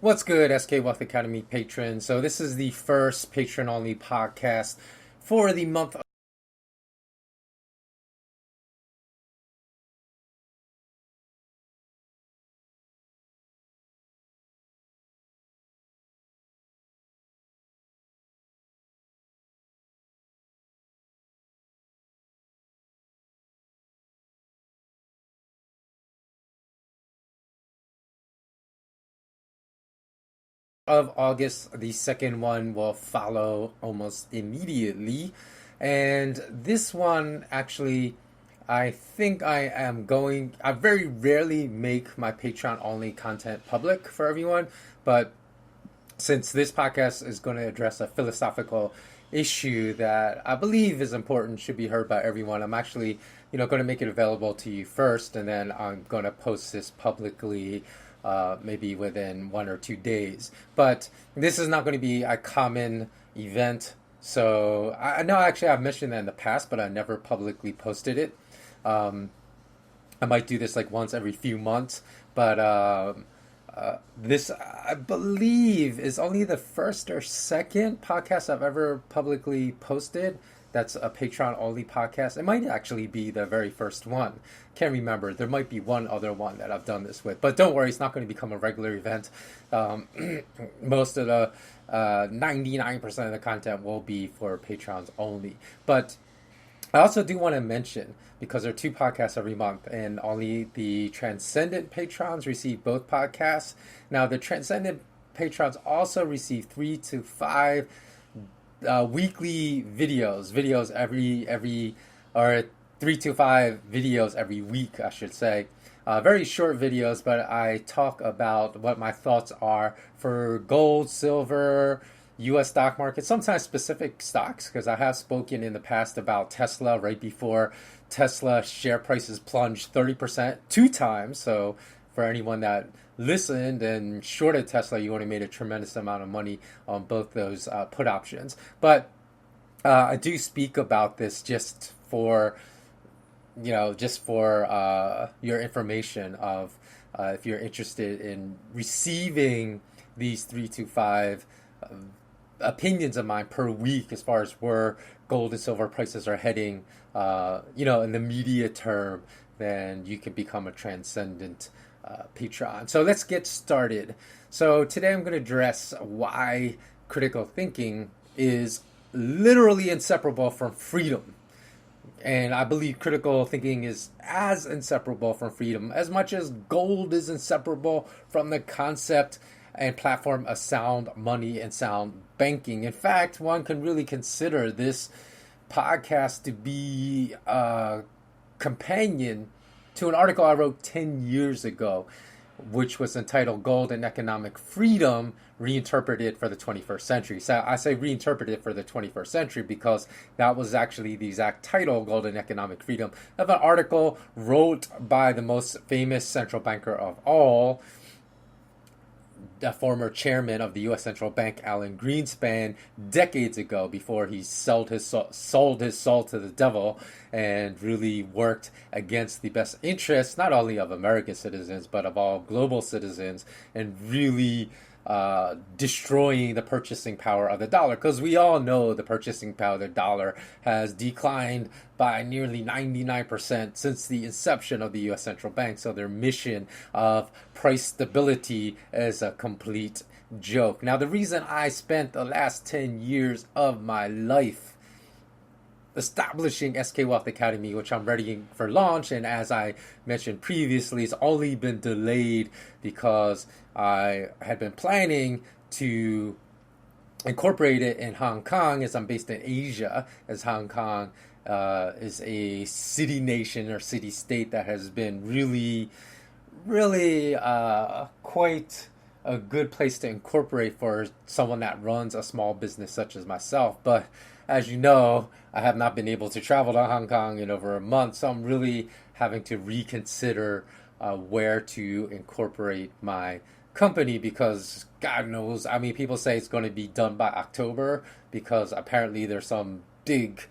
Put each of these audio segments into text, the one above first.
What's good, SK Wealth Academy patrons? So this is the first patron-only podcast for the month of August. The second one will follow almost immediately. And this one, actually, I think I very rarely make my Patreon-only content public for everyone, but since this podcast is going to address a philosophical issue that I believe is important, should be heard by everyone, I'm actually, going to make it available to you first, and then I'm going to post this publicly, maybe within 1 or 2 days. But this is not going to be a common event. So I know actually I've mentioned that in the past, but I never publicly posted it. Um, I might do this like once every few months, but this, I believe, is only the first or second podcast I've ever publicly posted. That's a Patreon only podcast. It might actually be the very first one. Can't remember. There might be one other one that I've done this with. But don't worry, it's not going to become a regular event. Um, most of the 99% of the content will be for Patrons only. But I also do want to mention, because there are two podcasts every month, and only the Transcendent patrons receive both podcasts. Now, the Transcendent patrons also receive 3 to 5 weekly videos or 3 to 5 videos every week, I should say. Very short videos, but I talk about what my thoughts are for gold, silver, U.S. stock market, sometimes specific stocks, because I have spoken in the past about Tesla right before Tesla share prices plunged 30% 2 times. So for anyone that listened and shorted Tesla, you only made a tremendous amount of money on both those put options. But I do speak about this just for your information of if you're interested in receiving these 3 to 5 opinions of mine per week as far as where gold and silver prices are heading, in the media term, then you can become a transcendent patron. So let's get started. So today I'm going to address why critical thinking is literally inseparable from freedom. And I believe critical thinking is as inseparable from freedom as much as gold is inseparable from the concept and platform of sound money and sound banking. In fact, one can really consider this podcast to be a companion to an article I wrote 10 years ago, which was entitled Gold and Economic Freedom Reinterpreted for the 21st Century. So I say reinterpreted for the 21st century because that was actually the exact title, Gold and Economic Freedom, of an article wrote by the most famous central banker of all, the former chairman of the U.S. Central Bank, Alan Greenspan, decades ago, before he sold his soul to the devil and really worked against the best interests, not only of American citizens, but of all global citizens, and really destroying the purchasing power of the dollar. Because we all know the purchasing power of the dollar has declined by nearly 99% since the inception of the U.S. Central Bank. So their mission of price stability is a complete joke. Now, the reason I spent the last 10 years of my life establishing SK Wealth Academy, which I'm ready for launch, and as I mentioned previously, it's only been delayed because I had been planning to incorporate it in Hong Kong, as I'm based in Asia, as Hong Kong is a city nation or city state that has been really quite a good place to incorporate for someone that runs a small business such as myself. But as you know, I have not been able to travel to Hong Kong in over a month, so I'm really having to reconsider where to incorporate my company, because God knows, I mean, people say it's going to be done by October because apparently there's some big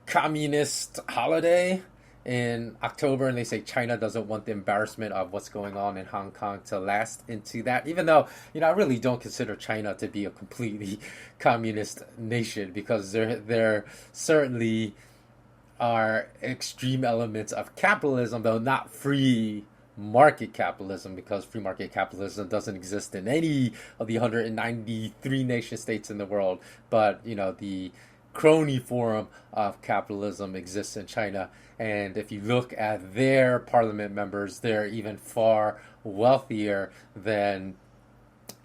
communist holiday in October, and they say China doesn't want the embarrassment of what's going on in Hong Kong to last into that. Even though, I really don't consider China to be a completely communist nation, because there certainly are extreme elements of capitalism, though not free market capitalism, because free market capitalism doesn't exist in any of the 193 nation states in the world. But, the crony form of capitalism exists in China. And if you look at their parliament members, they're even far wealthier than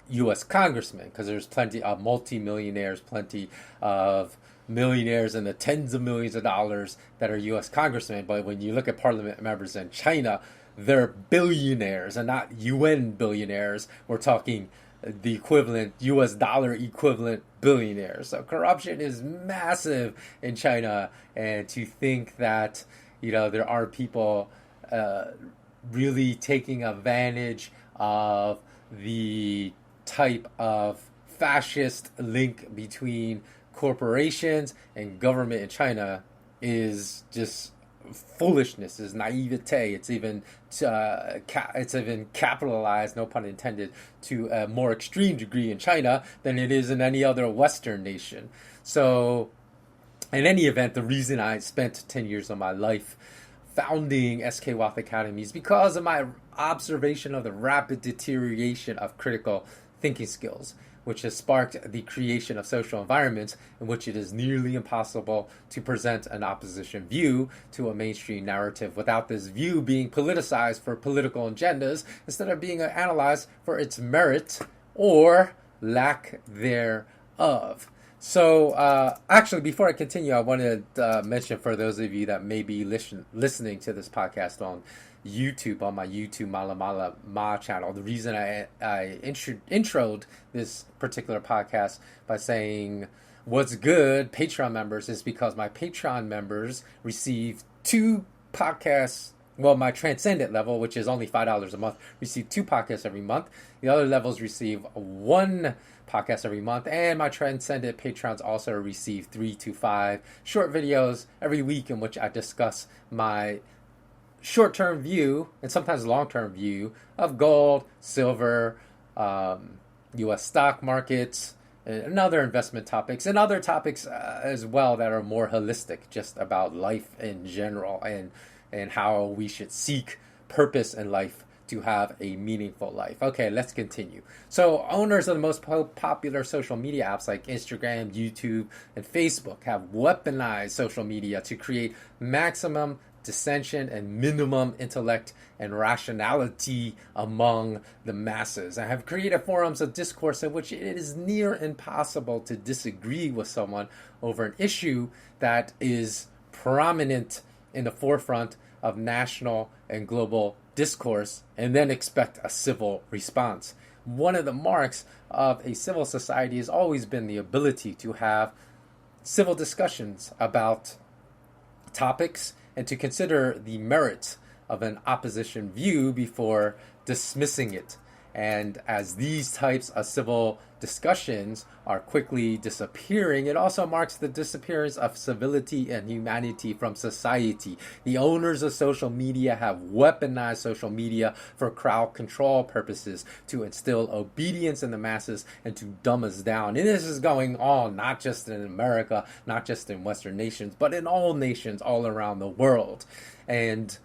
U.S. congressmen, because there's plenty of multimillionaires, plenty of millionaires in the tens of millions of dollars that are U.S. congressmen. But when you look at parliament members in China, they're billionaires and not UN billionaires. We're talking the equivalent, US dollar equivalent billionaires. So corruption is massive in China. And to think that, there are people really taking advantage of the type of fascist link between corporations and government in China is just foolishness, is naivete. It's even capitalized, no pun intended, to a more extreme degree in China than it is in any other Western nation. So, in any event, the reason I spent 10 years of my life founding SK Wealth Academy is because of my observation of the rapid deterioration of critical thinking skills, which has sparked the creation of social environments in which it is nearly impossible to present an opposition view to a mainstream narrative without this view being politicized for political agendas instead of being analyzed for its merit or lack thereof. So, actually, before I continue, I wanted to mention, for those of you that may be listening to this podcast on YouTube, on my YouTube Mala Mala Ma channel, the reason I introed this particular podcast by saying what's good, Patreon members, is because my Patreon members receive 2 podcasts. Well, my Transcendent level, which is only $5 a month, receive 2 podcasts every month. The other levels receive 1 podcast every month, and my Transcendent patrons also receive 3 to 5 short videos every week in which I discuss my short-term view and sometimes long-term view of gold, silver, U.S. stock markets, and other investment topics, and other topics as well that are more holistic, just about life in general, and how we should seek purpose in life to have a meaningful life. Okay, let's continue. So, owners of the most popular social media apps like Instagram, YouTube, and Facebook have weaponized social media to create maximum dissension and minimum intellect and rationality among the masses, and have created forums of discourse in which it is near impossible to disagree with someone over an issue that is prominent in the forefront of national and global discourse and then expect a civil response. One of the marks of a civil society has always been the ability to have civil discussions about topics and to consider the merits of an opposition view before dismissing it. And as these types of civil discussions are quickly disappearing, it also marks the disappearance of civility and humanity from society. The owners of social media have weaponized social media for crowd control purposes, to instill obedience in the masses and to dumb us down. And this is going on not just in America, not just in Western nations, but in all nations all around the world. And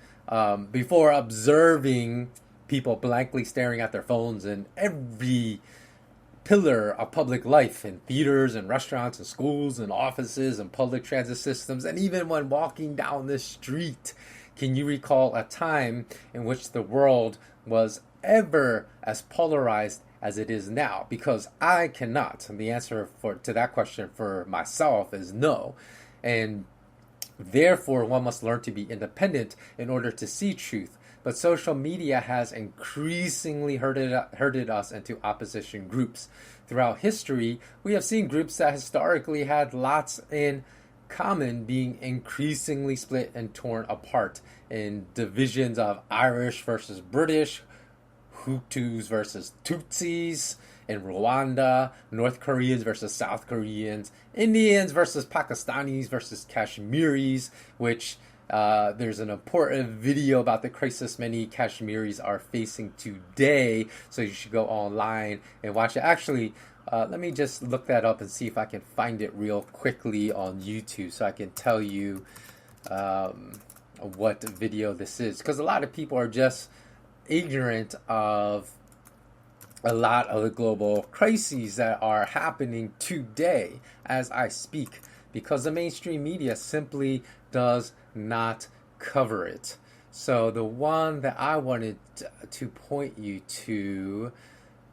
before observing people blankly staring at their phones in every pillar of public life, in theaters and restaurants and schools and offices and public transit systems, and even when walking down the street, can you recall a time in which the world was ever as polarized as it is now? Because I cannot. And the answer to that question for myself is no. And therefore, one must learn to be independent in order to see truth. But social media has increasingly herded us into opposition groups. Throughout history, we have seen groups that historically had lots in common being increasingly split and torn apart in divisions of Irish versus British, Hutus versus Tutsis in Rwanda, North Koreans versus South Koreans, Indians versus Pakistanis versus Kashmiris, which There's an important video about the crisis many Kashmiris are facing today, so you should go online and watch it. Actually, let me just look that up and see if I can find it real quickly on YouTube so I can tell you what video this is. Because a lot of people are just ignorant of a lot of the global crises that are happening today as I speak, because the mainstream media simply does not cover it. So the one that I wanted to point you to,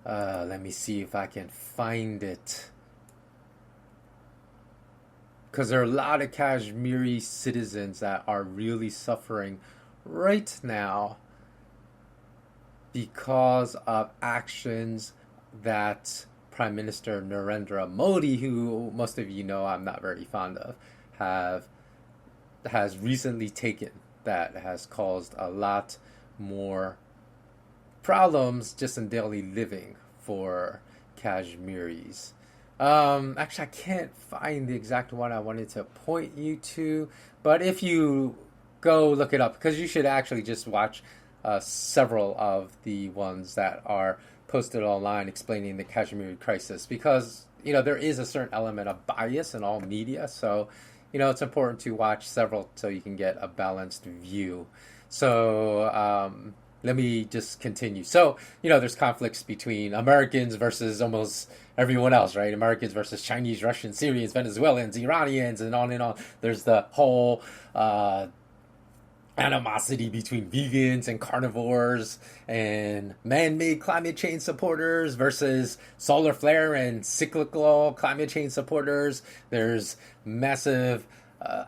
let me see if I can find it. Because there are a lot of Kashmiri citizens that are really suffering right now because of actions that Prime Minister Narendra Modi, who most of you know I'm not very fond of, has recently taken that has caused a lot more problems just in daily living for Kashmiris. Actually, I can't find the exact one I wanted to point you to, but if you go look it up, because you should actually just watch several of the ones that are posted online explaining the Kashmiri crisis, because there is a certain element of bias in all media, so it's important to watch several so you can get a balanced view. So let me just continue. So, there's conflicts between Americans versus almost everyone else, right? Americans versus Chinese, Russians, Syrians, Venezuelans, Iranians, and on and on. There's the whole animosity between vegans and carnivores and man-made climate change supporters versus solar flare and cyclical climate change supporters. There's massive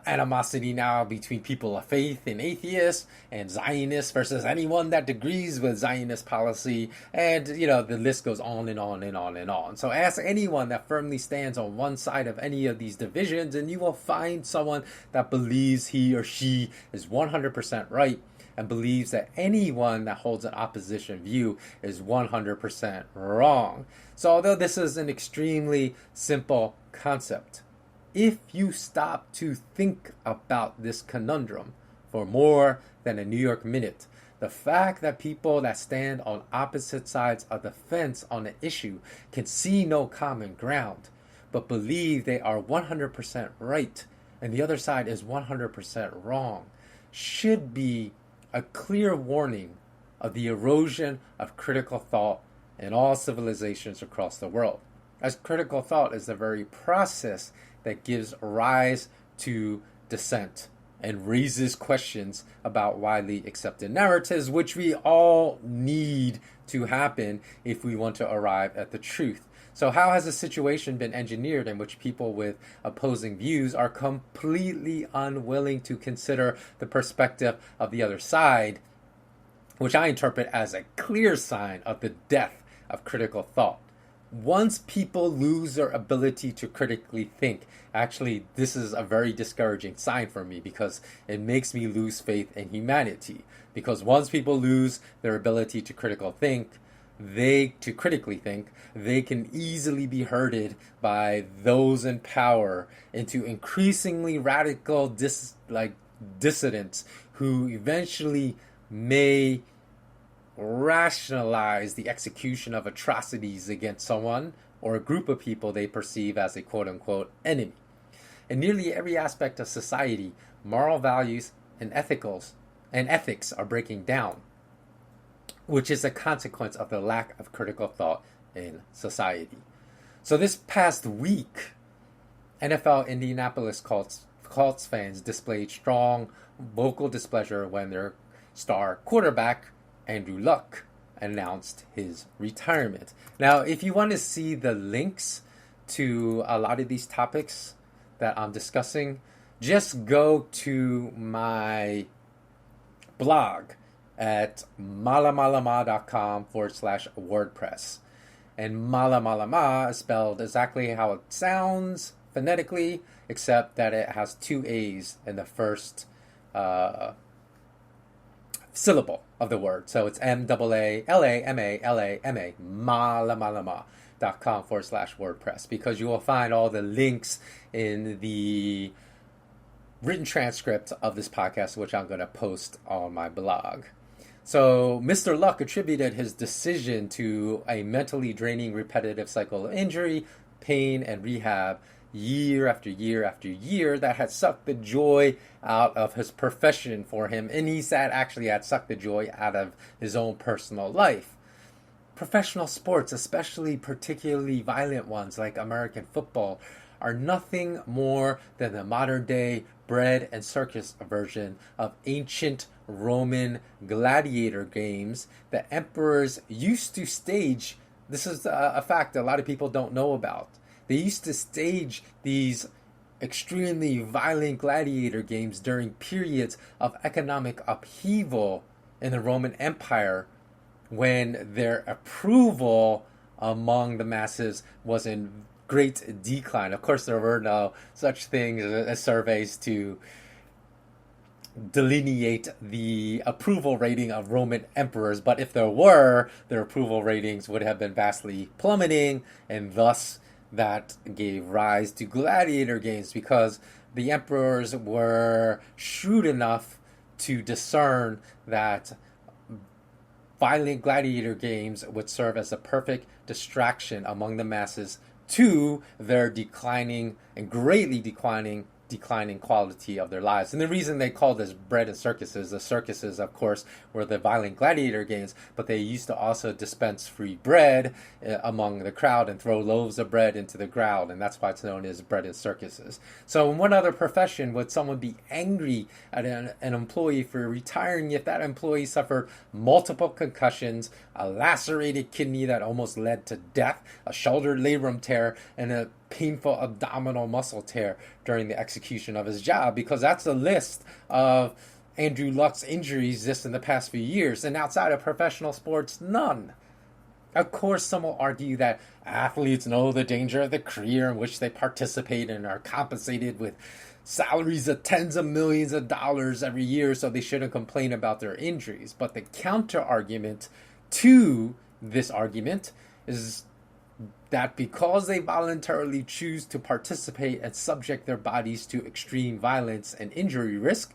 animosity now between people of faith and atheists, and Zionists versus anyone that agrees with Zionist policy, and the list goes on and on and on and on. So ask anyone that firmly stands on one side of any of these divisions, and you will find someone that believes he or she is 100% right and believes that anyone that holds an opposition view is 100% wrong. So although this is an extremely simple concept, if you stop to think about this conundrum for more than a New York minute, the fact that people that stand on opposite sides of the fence on an issue can see no common ground, but believe they are 100% right and the other side is 100% wrong, should be a clear warning of the erosion of critical thought in all civilizations across the world. As critical thought is the very process that gives rise to dissent and raises questions about widely accepted narratives, which we all need to happen if we want to arrive at the truth. So how has a situation been engineered in which people with opposing views are completely unwilling to consider the perspective of the other side, which I interpret as a clear sign of the death of critical thought? Once people lose their ability to critically think, actually, this is a very discouraging sign for me, because it makes me lose faith in humanity. Because once people lose their ability to critically think, they can easily be herded by those in power into increasingly radical dissidents who eventually may rationalize the execution of atrocities against someone or a group of people they perceive as a quote-unquote enemy. In nearly every aspect of society, moral values and ethics are breaking down, which is a consequence of the lack of critical thought in society. So this past week, NFL Indianapolis Colts fans displayed strong vocal displeasure when their star quarterback Andrew Luck announced his retirement. Now, if you want to see the links to a lot of these topics that I'm discussing, just go to my blog at malamalama.com/WordPress. And malamalama is spelled exactly how it sounds phonetically, except that it has two A's in the first syllable of the word. So it's MAALAMALAMA, malamalama.com/WordPress, because you will find all the links in the written transcript of this podcast, which I'm going to post on my blog. So Mr. Luck attributed his decision to a mentally draining repetitive cycle of injury, pain, and rehab year after year after year that had sucked the joy out of his profession for him. And he said actually had sucked the joy out of his own personal life. Professional sports, especially particularly violent ones like American football, are nothing more than the modern day bread and circus version of ancient Roman gladiator games that emperors used to stage. This is a fact a lot of people don't know about. They used to stage these extremely violent gladiator games during periods of economic upheaval in the Roman Empire, when their approval among the masses was in great decline. Of course, there were no such things as surveys to delineate the approval rating of Roman emperors, but if there were, their approval ratings would have been vastly plummeting, and thus that gave rise to gladiator games, because the emperors were shrewd enough to discern that violent gladiator games would serve as a perfect distraction among the masses to their declining and greatly declining quality of their lives. And the reason they called this bread and circuses, the circuses, of course, were the violent gladiator games, but they used to also dispense free bread among the crowd and throw loaves of bread into the crowd, and that's why it's known as bread and circuses. So in what other profession would someone be angry at an employee for retiring if that employee suffered multiple concussions, a lacerated kidney that almost led to death, a shoulder labrum tear, and a painful abdominal muscle tear during the execution of his job? Because that's a list of Andrew Luck's injuries just in the past few years, and outside of professional sports, none. Of course, some will argue that athletes know the danger of the career in which they participate and are compensated with salaries of tens of millions of dollars every year, so they shouldn't complain about their injuries. But the counter argument to this argument is that because they voluntarily choose to participate and subject their bodies to extreme violence and injury risk,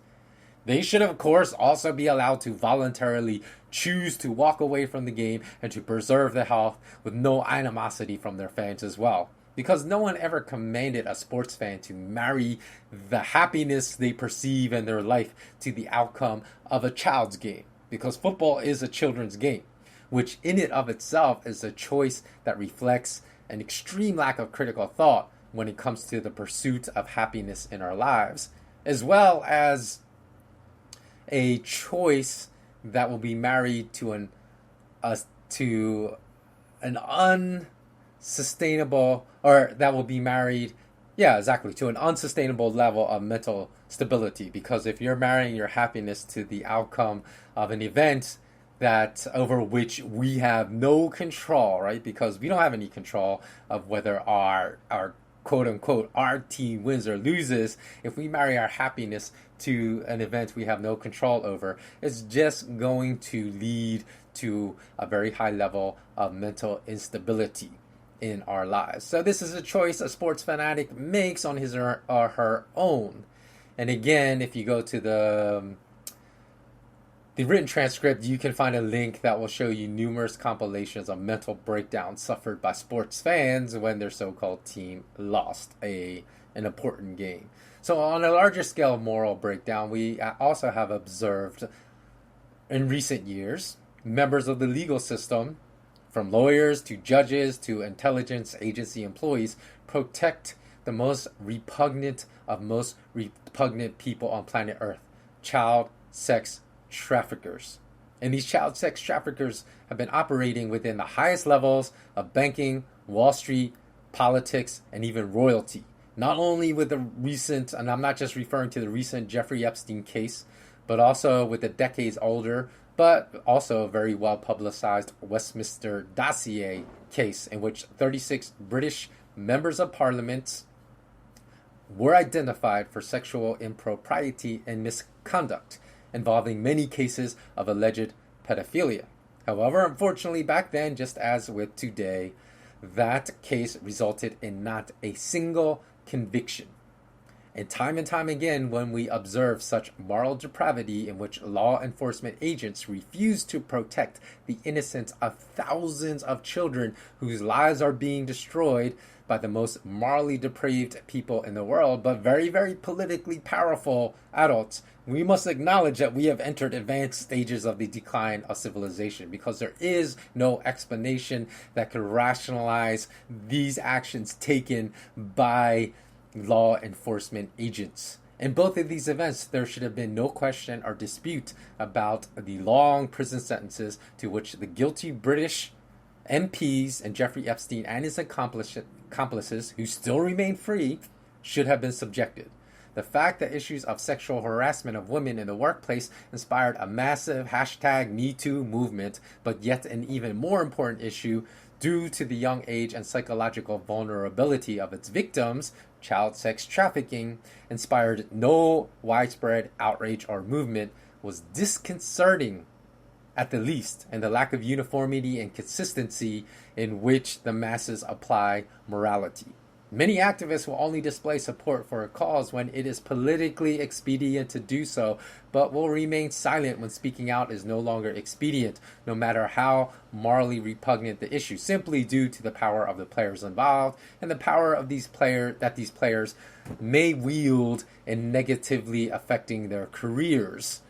they should, of course, also be allowed to voluntarily choose to walk away from the game and to preserve their health with no animosity from their fans as well. Because no one ever commanded a sports fan to marry the happiness they perceive in their life to the outcome of a child's game. Because football is a children's game, which in and of itself is a choice that reflects an extreme lack of critical thought when it comes to the pursuit of happiness in our lives, as well as a choice that will be married to an unsustainable, or that will be married, to an unsustainable level of mental stability. Because if you're marrying your happiness to the outcome of an event that over which we have no control, right? Because we don't have any control of whether our quote unquote our team wins or loses. If we marry our happiness to an event we have no control over, it's just going to lead to a very high level of mental instability in our lives. So this is a choice a sports fanatic makes on his or her own. And again, if you go to the written transcript, you can find a link that will show you numerous compilations of mental breakdowns suffered by sports fans when their so-called team lost an important game. So on a larger scale of moral breakdown, we also have observed in recent years members of the legal system, from lawyers to judges to intelligence agency employees, protect the most repugnant of most repugnant people on planet Earth: child sex traffickers. And these child sex traffickers have been operating within the highest levels of banking, Wall Street, politics, and even royalty. Not only with the recent, and I'm not just referring to the recent Jeffrey Epstein case, but also with the decades older, but also very well publicized Westminster dossier case, in which 36 British members of parliament were identified for sexual impropriety and misconduct, involving many cases of alleged pedophilia. However, unfortunately, back then, just as with today, that case resulted in not a single conviction. And time again, when we observe such moral depravity in which law enforcement agents refuse to protect the innocence of thousands of children whose lives are being destroyed by the most morally depraved people in the world, but very, very politically powerful adults, we must acknowledge that we have entered advanced stages of the decline of civilization, because there is no explanation that could rationalize these actions taken by law enforcement agents. In both of these events, there should have been no question or dispute about the long prison sentences to which the guilty British MPs and Jeffrey Epstein and his accomplices, who still remain free, should have been subjected. The fact that issues of sexual harassment of women in the workplace inspired a massive #MeToo movement, but yet an even more important issue, due to the young age and psychological vulnerability of its victims, child sex trafficking, inspired no widespread outrage or movement, was disconcerting at the least, and the lack of uniformity and consistency in which the masses apply morality. Many activists will only display support for a cause when it is politically expedient to do so, but will remain silent when speaking out is no longer expedient, no matter how morally repugnant the issue, simply due to the power of the players involved and the power of these players may wield in negatively affecting their careers.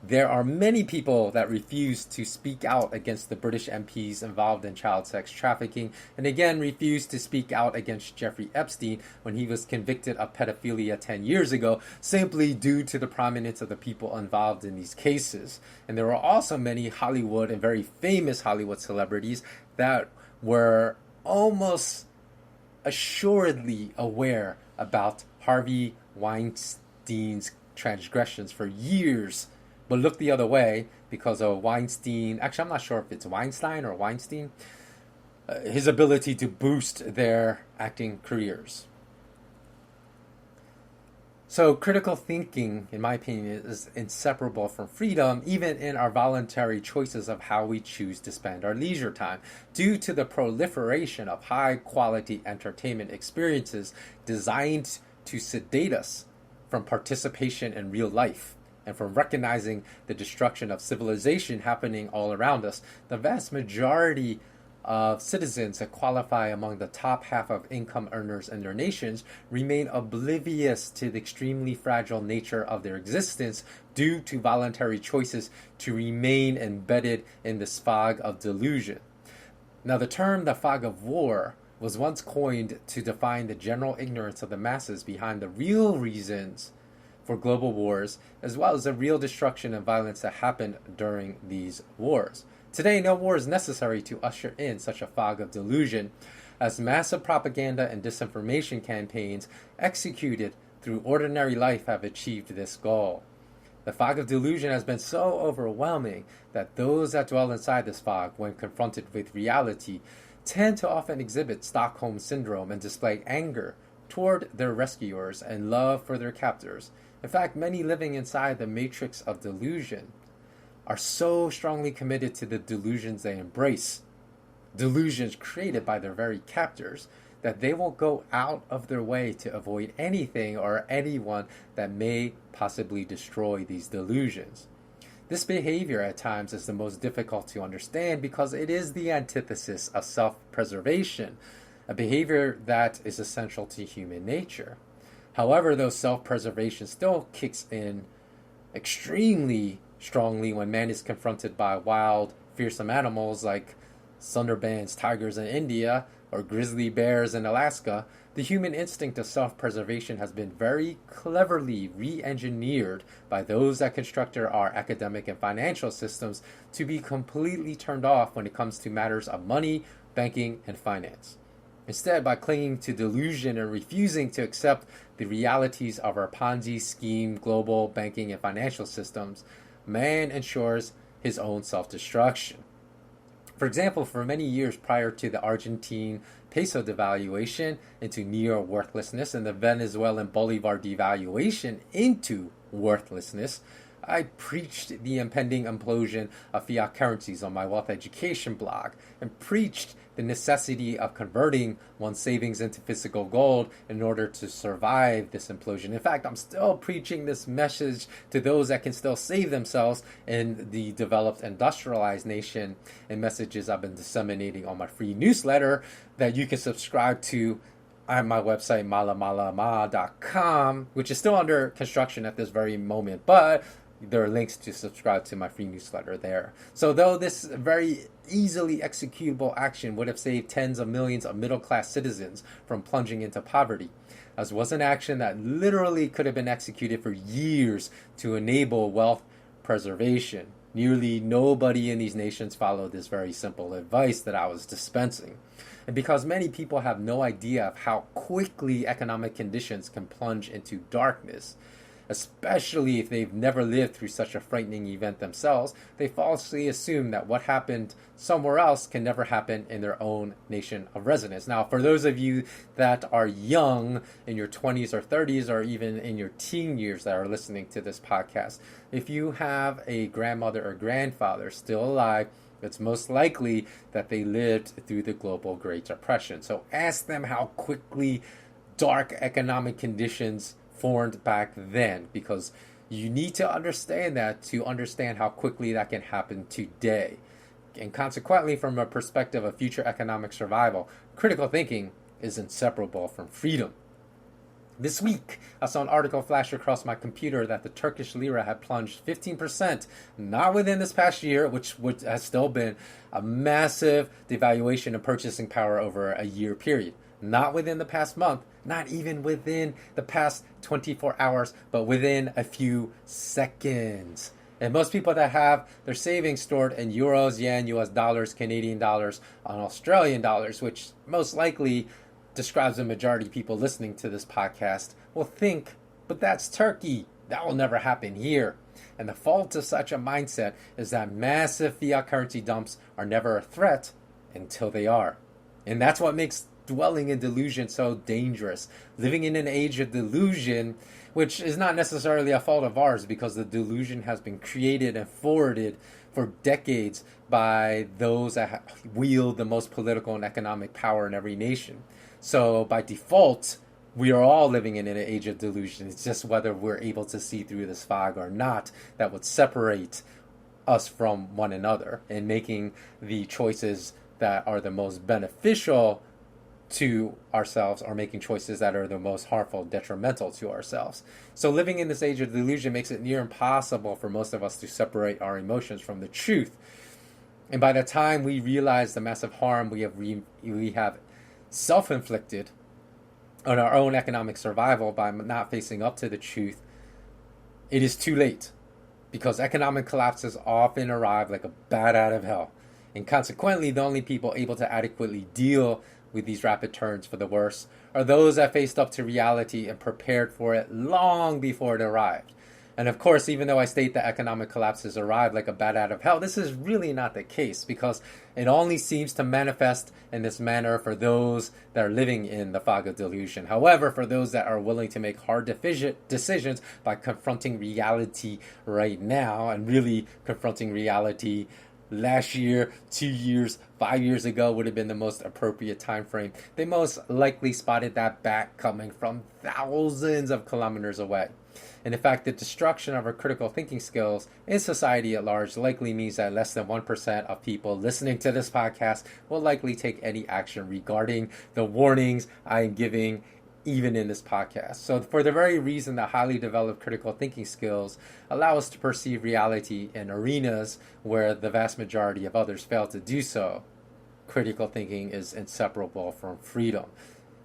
There are many people that refuse to speak out against the British MPs involved in child sex trafficking, and again refused to speak out against Jeffrey Epstein when he was convicted of pedophilia 10 years ago, simply due to the prominence of the people involved in these cases. And there were also many Hollywood and very famous Hollywood celebrities that were almost assuredly aware about Harvey Weinstein's transgressions for years, but look the other way because of Weinstein. Actually, I'm not sure if it's Weinstein or Weinstein. His ability to boost their acting careers. So critical thinking, in my opinion, is inseparable from freedom, even in our voluntary choices of how we choose to spend our leisure time. Due to the proliferation of high-quality entertainment experiences designed to sedate us from participation in real life, and from recognizing the destruction of civilization happening all around us, the vast majority of citizens that qualify among the top half of income earners in their nations remain oblivious to the extremely fragile nature of their existence due to voluntary choices to remain embedded in this fog of delusion. Now, the term the fog of war was once coined to define the general ignorance of the masses behind the real reasons for global wars, as well as the real destruction and violence that happened during these wars. Today, no war is necessary to usher in such a fog of delusion, as massive propaganda and disinformation campaigns executed through ordinary life have achieved this goal. The fog of delusion has been so overwhelming that those that dwell inside this fog, when confronted with reality, tend to often exhibit Stockholm Syndrome and display anger toward their rescuers and love for their captors. In fact, many living inside the matrix of delusion are so strongly committed to the delusions they embrace, delusions created by their very captors, that they will go out of their way to avoid anything or anyone that may possibly destroy these delusions. This behavior at times is the most difficult to understand because it is the antithesis of self-preservation, a behavior that is essential to human nature. However, though self-preservation still kicks in extremely strongly when man is confronted by wild, fearsome animals like Sundarbans tigers in India or grizzly bears in Alaska, the human instinct of self-preservation has been very cleverly re-engineered by those that constructed our academic and financial systems to be completely turned off when it comes to matters of money, banking, and finance. Instead, by clinging to delusion and refusing to accept the realities of our Ponzi scheme, global banking, and financial systems, man ensures his own self-destruction. For example, for many years prior to the Argentine peso devaluation into near worthlessness and the Venezuelan bolivar devaluation into worthlessness, I preached the impending implosion of fiat currencies on my wealth education blog and preached the necessity of converting one's savings into physical gold in order to survive this implosion. In fact, I'm still preaching this message to those that can still save themselves in the developed industrialized nation, and messages I've been disseminating on my free newsletter that you can subscribe to at my website, malamalama.com, which is still under construction at this very moment, but there are links to subscribe to my free newsletter there. So though this very easily executable action would have saved tens of millions of middle-class citizens from plunging into poverty, as was an action that literally could have been executed for years to enable wealth preservation, nearly nobody in these nations followed this very simple advice that I was dispensing. And because many people have no idea of how quickly economic conditions can plunge into darkness, especially if they've never lived through such a frightening event themselves, they falsely assume that what happened somewhere else can never happen in their own nation of residence. Now, for those of you that are young, in your 20s or 30s, or even in your teen years that are listening to this podcast, if you have a grandmother or grandfather still alive, it's most likely that they lived through the global Great Depression. So ask them how quickly dark economic conditions formed back then, because you need to understand that to understand how quickly that can happen today. And consequently, from a perspective of future economic survival, critical thinking is inseparable from freedom. This week, I saw an article flash across my computer that the Turkish lira had plunged 15%, not within this past year, which has still been a massive devaluation of purchasing power over a year period. Not within the past month, not even within the past 24 hours, but within a few seconds. And most people that have their savings stored in euros, yen, US dollars, Canadian dollars, and Australian dollars, which most likely describes the majority of people listening to this podcast, will think, but that's Turkey. That will never happen here. And the fault of such a mindset is that massive fiat currency dumps are never a threat until they are. And that's what makes dwelling in delusion so dangerous. Living in an age of delusion, which is not necessarily a fault of ours, because the delusion has been created and forwarded for decades by those that wield the most political and economic power in every nation. So by default, we are all living in an age of delusion. It's just whether we're able to see through this fog or not that would separate us from one another and making the choices that are the most beneficial to ourselves, or making choices that are the most harmful, detrimental to ourselves. So living in this age of delusion makes it near impossible for most of us to separate our emotions from the truth. And by the time we realize the massive harm we have self-inflicted on our own economic survival by not facing up to the truth, it is too late, because economic collapses often arrive like a bat out of hell. And consequently, the only people able to adequately deal with these rapid turns for the worse are those that faced up to reality and prepared for it long before it arrived. And of course, even though I state that economic collapses arrive like a bat out of hell, this is really not the case, because it only seems to manifest in this manner for those that are living in the fog of delusion. However, for those that are willing to make hard decisions by confronting reality right now, and really confronting reality last year, 2 years, 5 years ago would have been the most appropriate time frame, they most likely spotted that bat coming from thousands of kilometers away. And in fact, the destruction of our critical thinking skills in society at large likely means that less than 1% of people listening to this podcast will likely take any action regarding the warnings I am giving even in this podcast. So for the very reason that highly developed critical thinking skills allow us to perceive reality in arenas where the vast majority of others fail to do so, critical thinking is inseparable from freedom.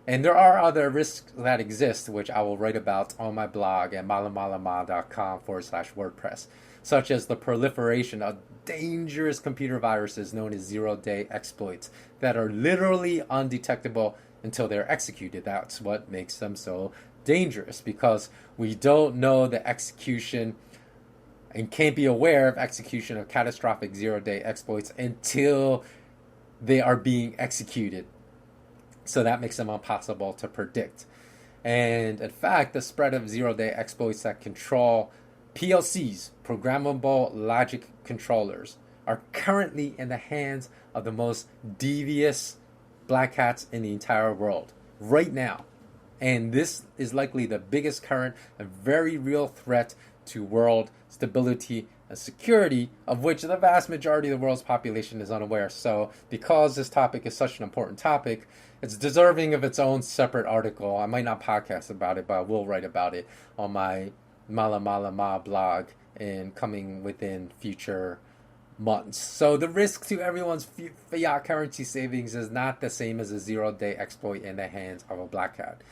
And there are other risks that exist, which I will write about on my blog at malamalama.com/WordPress, such as the proliferation of dangerous computer viruses known as zero-day exploits that are literally undetectable until they're executed. That's what makes them so dangerous, because we don't know the execution and can't be aware of execution of catastrophic zero-day exploits until they are being executed. So that makes them impossible to predict. And in fact, the spread of zero-day exploits that control PLCs, programmable logic controllers, are currently in the hands of the most devious black hats in the entire world right now. And this is likely the biggest current and very real threat to world stability and security, of which the vast majority of the world's population is unaware. So because this topic is such an important topic, it's deserving of its own separate article. I might not podcast about it, but I will write about it on my Mala Mala Ma blog and coming within future months. So the risk to everyone's fiat currency savings is not the same as a zero-day exploit in the hands of a black hat.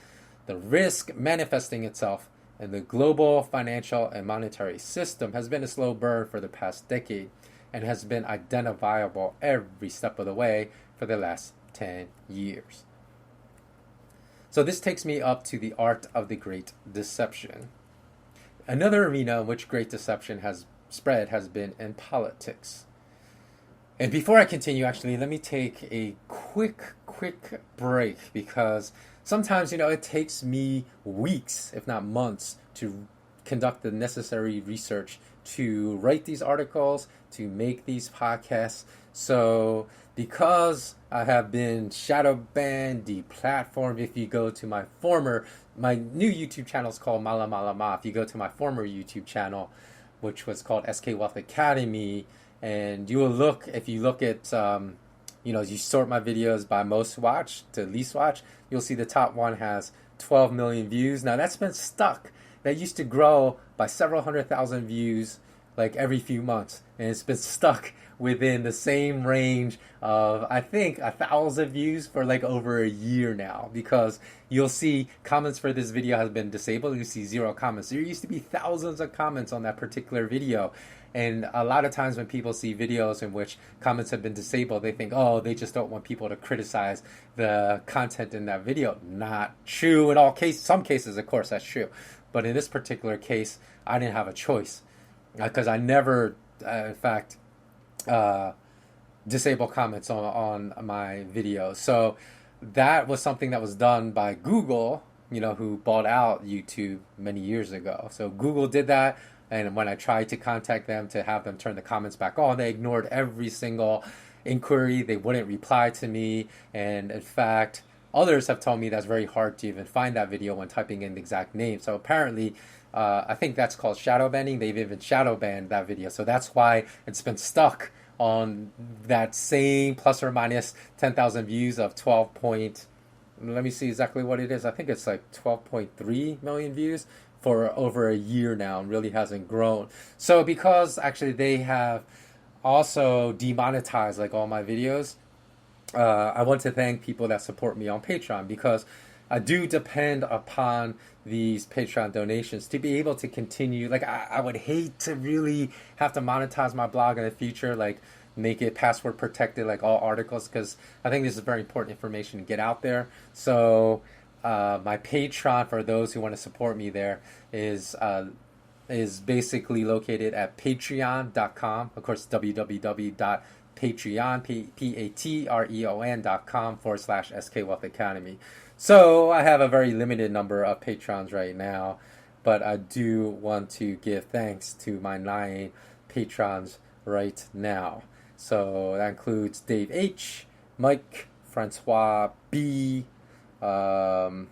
The risk manifesting itself in the global financial and monetary system has been a slow burn for the past decade and has been identifiable every step of the way for the last 10 years. So this takes me up to the art of the Great Deception. Another arena in which great deception has spread has been in politics. And before I continue, actually, let me take a quick break, because sometimes, it takes me weeks, if not months, to conduct the necessary research to write these articles, to make these podcasts. So because I have been shadow banned, deplatformed, if you go to my new YouTube channel is called Mala Mala Ma. If you go to my former YouTube channel, which was called SK Wealth Academy, and you will look, if you look at, you sort my videos by most watched to least watched, you'll see the top one has 12 million views. Now that's been stuck. That used to grow by several 100,000 views like every few months, and it's been stuck within the same range of, I think, 1,000 views for like over a year now, because you'll see comments for this video has been disabled. You see 0 comments. There used to be thousands of comments on that particular video. And a lot of times when people see videos in which comments have been disabled, they think, oh, they just don't want people to criticize the content in that video. Not true in all cases. Some cases, of course, that's true. But in this particular case, I didn't have a choice, because I never, in fact, disable comments on my videos. So that was something that was done by Google, who bought out YouTube many years ago. So Google did that. And when I tried to contact them to have them turn the comments back on, they ignored every single inquiry. They wouldn't reply to me. And in fact, others have told me that's very hard to even find that video when typing in the exact name. So apparently, I think that's called shadow banning. They've even shadow banned that video. So that's why it's been stuck on that same plus or minus 10,000 views of 12 point, let me see exactly what it is. I think it's like 12.3 million views for over a year now, and really hasn't grown. So because actually they have also demonetized like all my videos, I want to thank people that support me on Patreon, because I do depend upon these Patreon donations to be able to continue. Like I would hate to really have to monetize my blog in the future, like make it password protected like all articles, because I think this is very important information to get out there. So my Patreon, for those who want to support me there, is basically located at patreon.com. Of course, www.patreon, patreon.com/SK Wealth Academy. So I have a very limited number of patrons right now, but I do want to give thanks to my 9 patrons right now. So that includes Dave H, Mike, Francois B, John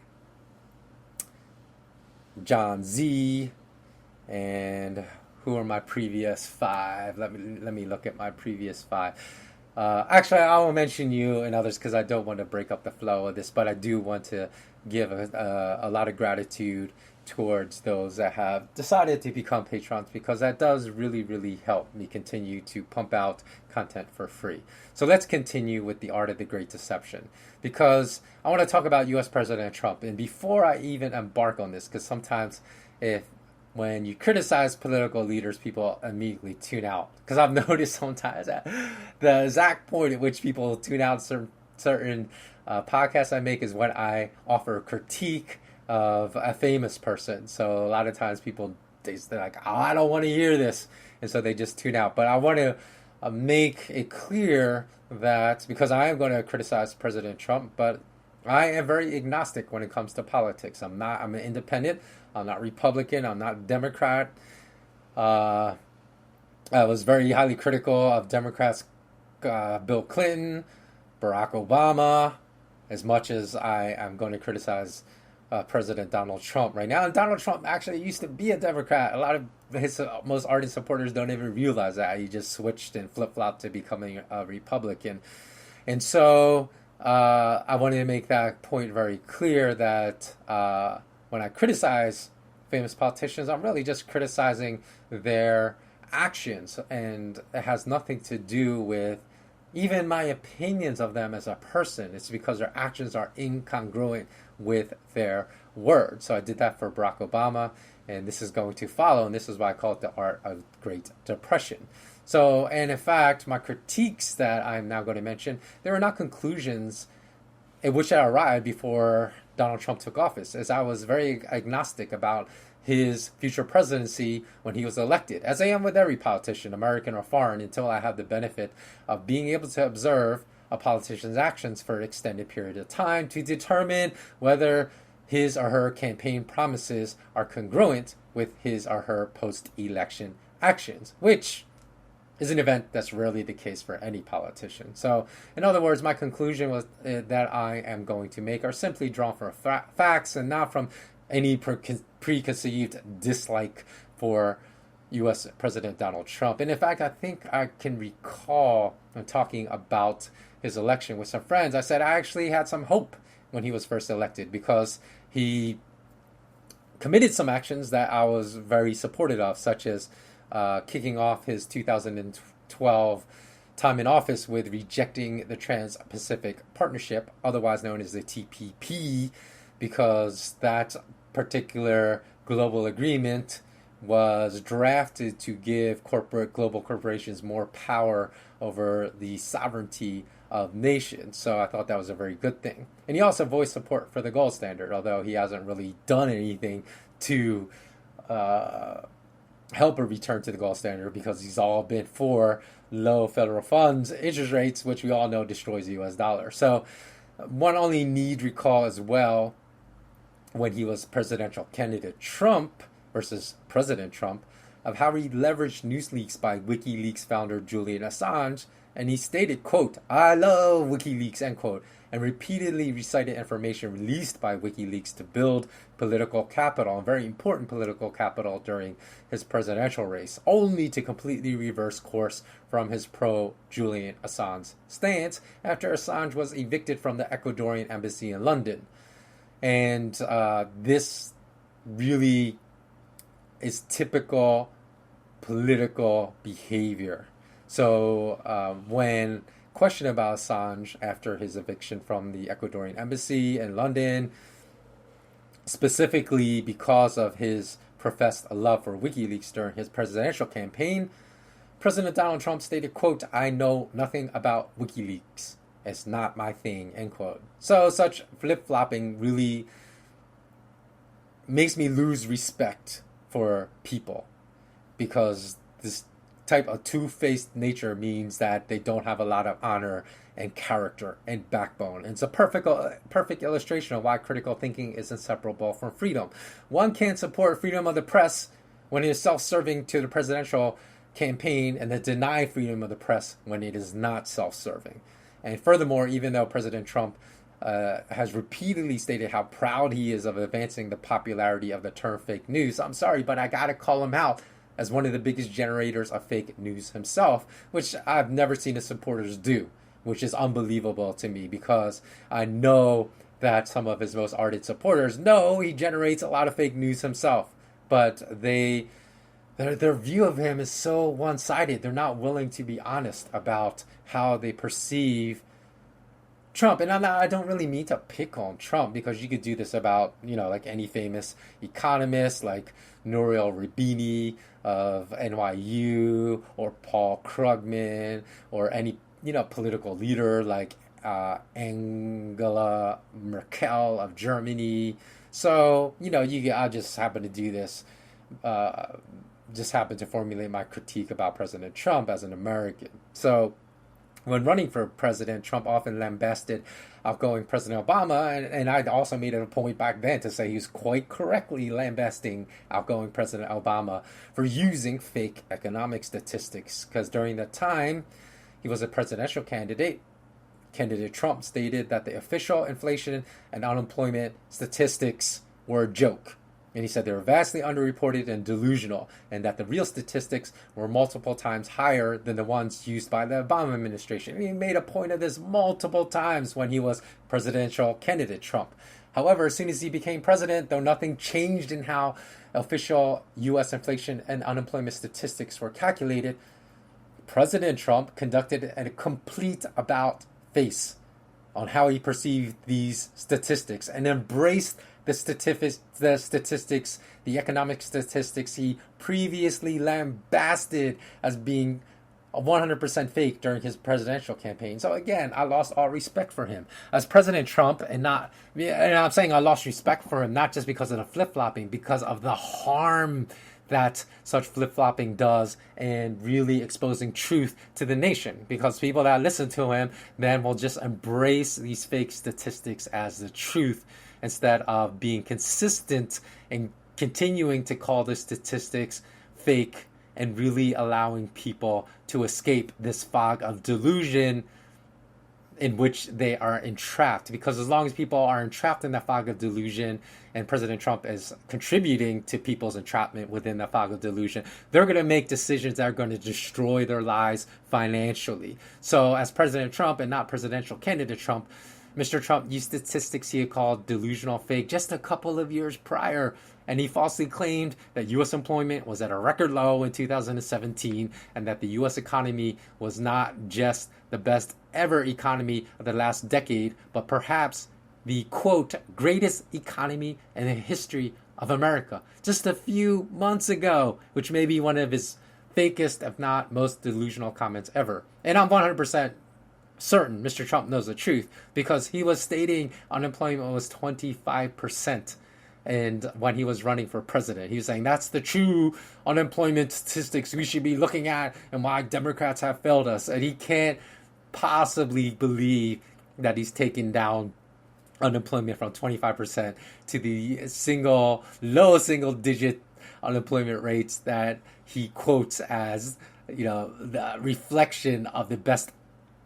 Z, and who are my previous 5? Let me look at my previous 5. Actually, I will mention you and others because I don't want to break up the flow of this, but I do want to give a lot of gratitude towards those that have decided to become patrons, because that does really help me continue to pump out content for free. So let's continue with the art of the Great Deception, because I want to talk about U.S. President Trump. And before I even embark on this, because sometimes when you criticize political leaders, people immediately tune out, because I've noticed sometimes that the exact point at which people tune out certain podcasts I make is when I offer a critique of a famous person. So a lot of times people, they're like, oh, I don't want to hear this, and so they just tune out. But I want to make it clear that, because I am going to criticize President Trump, but I am very agnostic when it comes to politics. I'm an independent. I'm not Republican. I'm not Democrat. Uh, I was very highly critical of Democrats, Bill Clinton, Barack Obama, as much as I am going to criticize President Donald Trump right now. And Donald Trump actually used to be a Democrat. A lot of his most ardent supporters don't even realize that. He just switched and flip flopped to becoming a Republican. And so I wanted to make that point very clear that when I criticize famous politicians, I'm really just criticizing their actions, and it has nothing to do with even my opinions of them as a person. It's because their actions are incongruent with their words. So I did that for Barack Obama, and this is going to follow, and this is why I call it the art of Great Depression. So, and in fact, my critiques that I'm now going to mention, they were not conclusions at which I arrived before Donald Trump took office, as I was very agnostic about his future presidency when he was elected, as I am with every politician, American or foreign, until I have the benefit of being able to observe a politician's actions for an extended period of time to determine whether his or her campaign promises are congruent with his or her post-election actions, which is an event that's rarely the case for any politician. So, in other words, my conclusion was that I am going to make are simply drawn from facts and not from any preconceived dislike for U.S. President Donald Trump. And in fact, I think I can recall when talking about his election with some friends, I said I actually had some hope when he was first elected because he committed some actions that I was very supportive of, such as kicking off his 2012 time in office with rejecting the Trans-Pacific Partnership, otherwise known as the TPP, because that particular global agreement was drafted to give global corporations more power over the sovereignty of nations. So I thought that was a very good thing. And he also voiced support for the gold standard, although he hasn't really done anything to help a return to the gold standard, because he's all been for low federal funds interest rates, which we all know destroys the US dollar. So one only need recall as well, when he was presidential candidate Trump versus President Trump, of how he leveraged news leaks by WikiLeaks founder Julian Assange, and he stated, quote, "I love WikiLeaks," end quote, and repeatedly recited information released by WikiLeaks to build political capital, and very important political capital, during his presidential race, only to completely reverse course from his pro-Julian Assange stance after Assange was evicted from the Ecuadorian embassy in London. And this really is typical political behavior. So when questioned about Assange after his eviction from the Ecuadorian embassy in London, specifically because of his professed love for WikiLeaks during his presidential campaign, President Donald Trump stated, quote, "I know nothing about WikiLeaks. It's not my thing," end quote. So such flip-flopping really makes me lose respect for people, because this type of two-faced nature means that they don't have a lot of honor and character and backbone. And it's a perfect illustration of why critical thinking is inseparable from freedom. One can't support freedom of the press when it is self-serving to the presidential campaign, and then deny freedom of the press when it is not self-serving. And furthermore, even though President Trump has repeatedly stated how proud he is of advancing the popularity of the term fake news, I'm sorry, but I gotta call him out as one of the biggest generators of fake news himself, which I've never seen his supporters do, which is unbelievable to me, because I know that some of his most ardent supporters know he generates a lot of fake news himself, but their view of him is so one-sided. They're not willing to be honest about how they perceive Trump. And I don't really mean to pick on Trump, because you could do this about, like any famous economist like Nouriel Roubini of NYU, or Paul Krugman, or any, political leader like Angela Merkel of Germany. So, I just happen to do this, just happen to formulate my critique about President Trump as an American. So When running for president, Trump often lambasted outgoing President Obama, and I also made it a point back then to say he was quite correctly lambasting outgoing President Obama for using fake economic statistics, because during the time he was a presidential candidate, candidate Trump stated that the official inflation and unemployment statistics were a joke. And he said they were vastly underreported and delusional, and that the real statistics were multiple times higher than the ones used by the Obama administration. And he made a point of this multiple times when he was presidential candidate Trump. However, as soon as he became president, though nothing changed in how official U.S. inflation and unemployment statistics were calculated, President Trump conducted a complete about-face on how he perceived these statistics and embraced the statistics, the economic statistics he previously lambasted as being 100% fake during his presidential campaign. So again, I lost all respect for him as President Trump, and I'm saying I lost respect for him not just because of the flip-flopping, because of the harm that such flip-flopping does and really exposing truth to the nation, because people that listen to him then will just embrace these fake statistics as the truth instead of being consistent and continuing to call the statistics fake and really allowing people to escape this fog of delusion in which they are entrapped. Because as long as people are entrapped in that fog of delusion, and President Trump is contributing to people's entrapment within the fog of delusion, they're going to make decisions that are going to destroy their lives financially. So as President Trump and not presidential candidate Trump, Mr. Trump used statistics he had called delusional fake just a couple of years prior, and he falsely claimed that U.S. employment was at a record low in 2017 and that the U.S. economy was not just the best ever economy of the last decade, but perhaps the, quote, greatest economy in the history of America just a few months ago, which may be one of his fakest, if not most delusional comments ever. And I'm 100% certain Mr. Trump knows the truth, because he was stating unemployment was 25%. And when he was running for president, he was saying that's the true unemployment statistics we should be looking at and why Democrats have failed us. And he can't possibly believe that he's taken down unemployment from 25% to the low single digit unemployment rates that he quotes as, the reflection of the best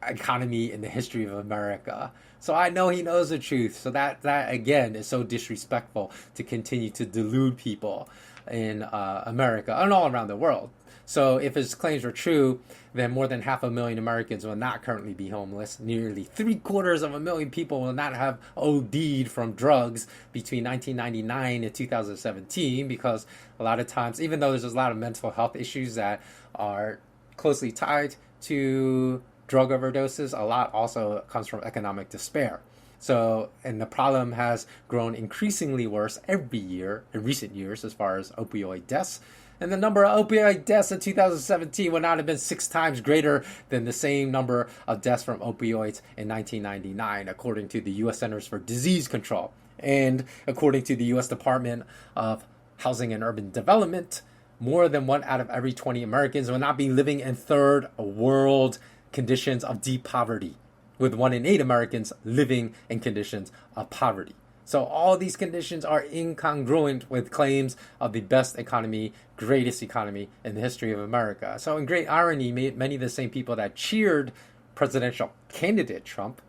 economy in the history of America. So I know he knows the truth. So that again is so disrespectful to continue to delude people in America and all around the world. So if his claims were true, then more than 500,000 Americans will not currently be homeless. Nearly 750,000 people will not have OD'd from drugs between 1999 and 2017, because a lot of times, even though there's a lot of mental health issues that are closely tied to drug overdoses, a lot also comes from economic despair. So, and the problem has grown increasingly worse every year in recent years as far as opioid deaths. And the number of opioid deaths in 2017 would not have been 6 times greater than the same number of deaths from opioids in 1999, according to the U.S. Centers for Disease Control. And according to the U.S. Department of Housing and Urban Development, more than 1 out of every 20 Americans will not be living in third world conditions of deep poverty, with 1 in 8 Americans living in conditions of poverty. So all these conditions are incongruent with claims of the best economy, greatest economy in the history of America. So in great irony, many of the same people that cheered presidential candidate Trump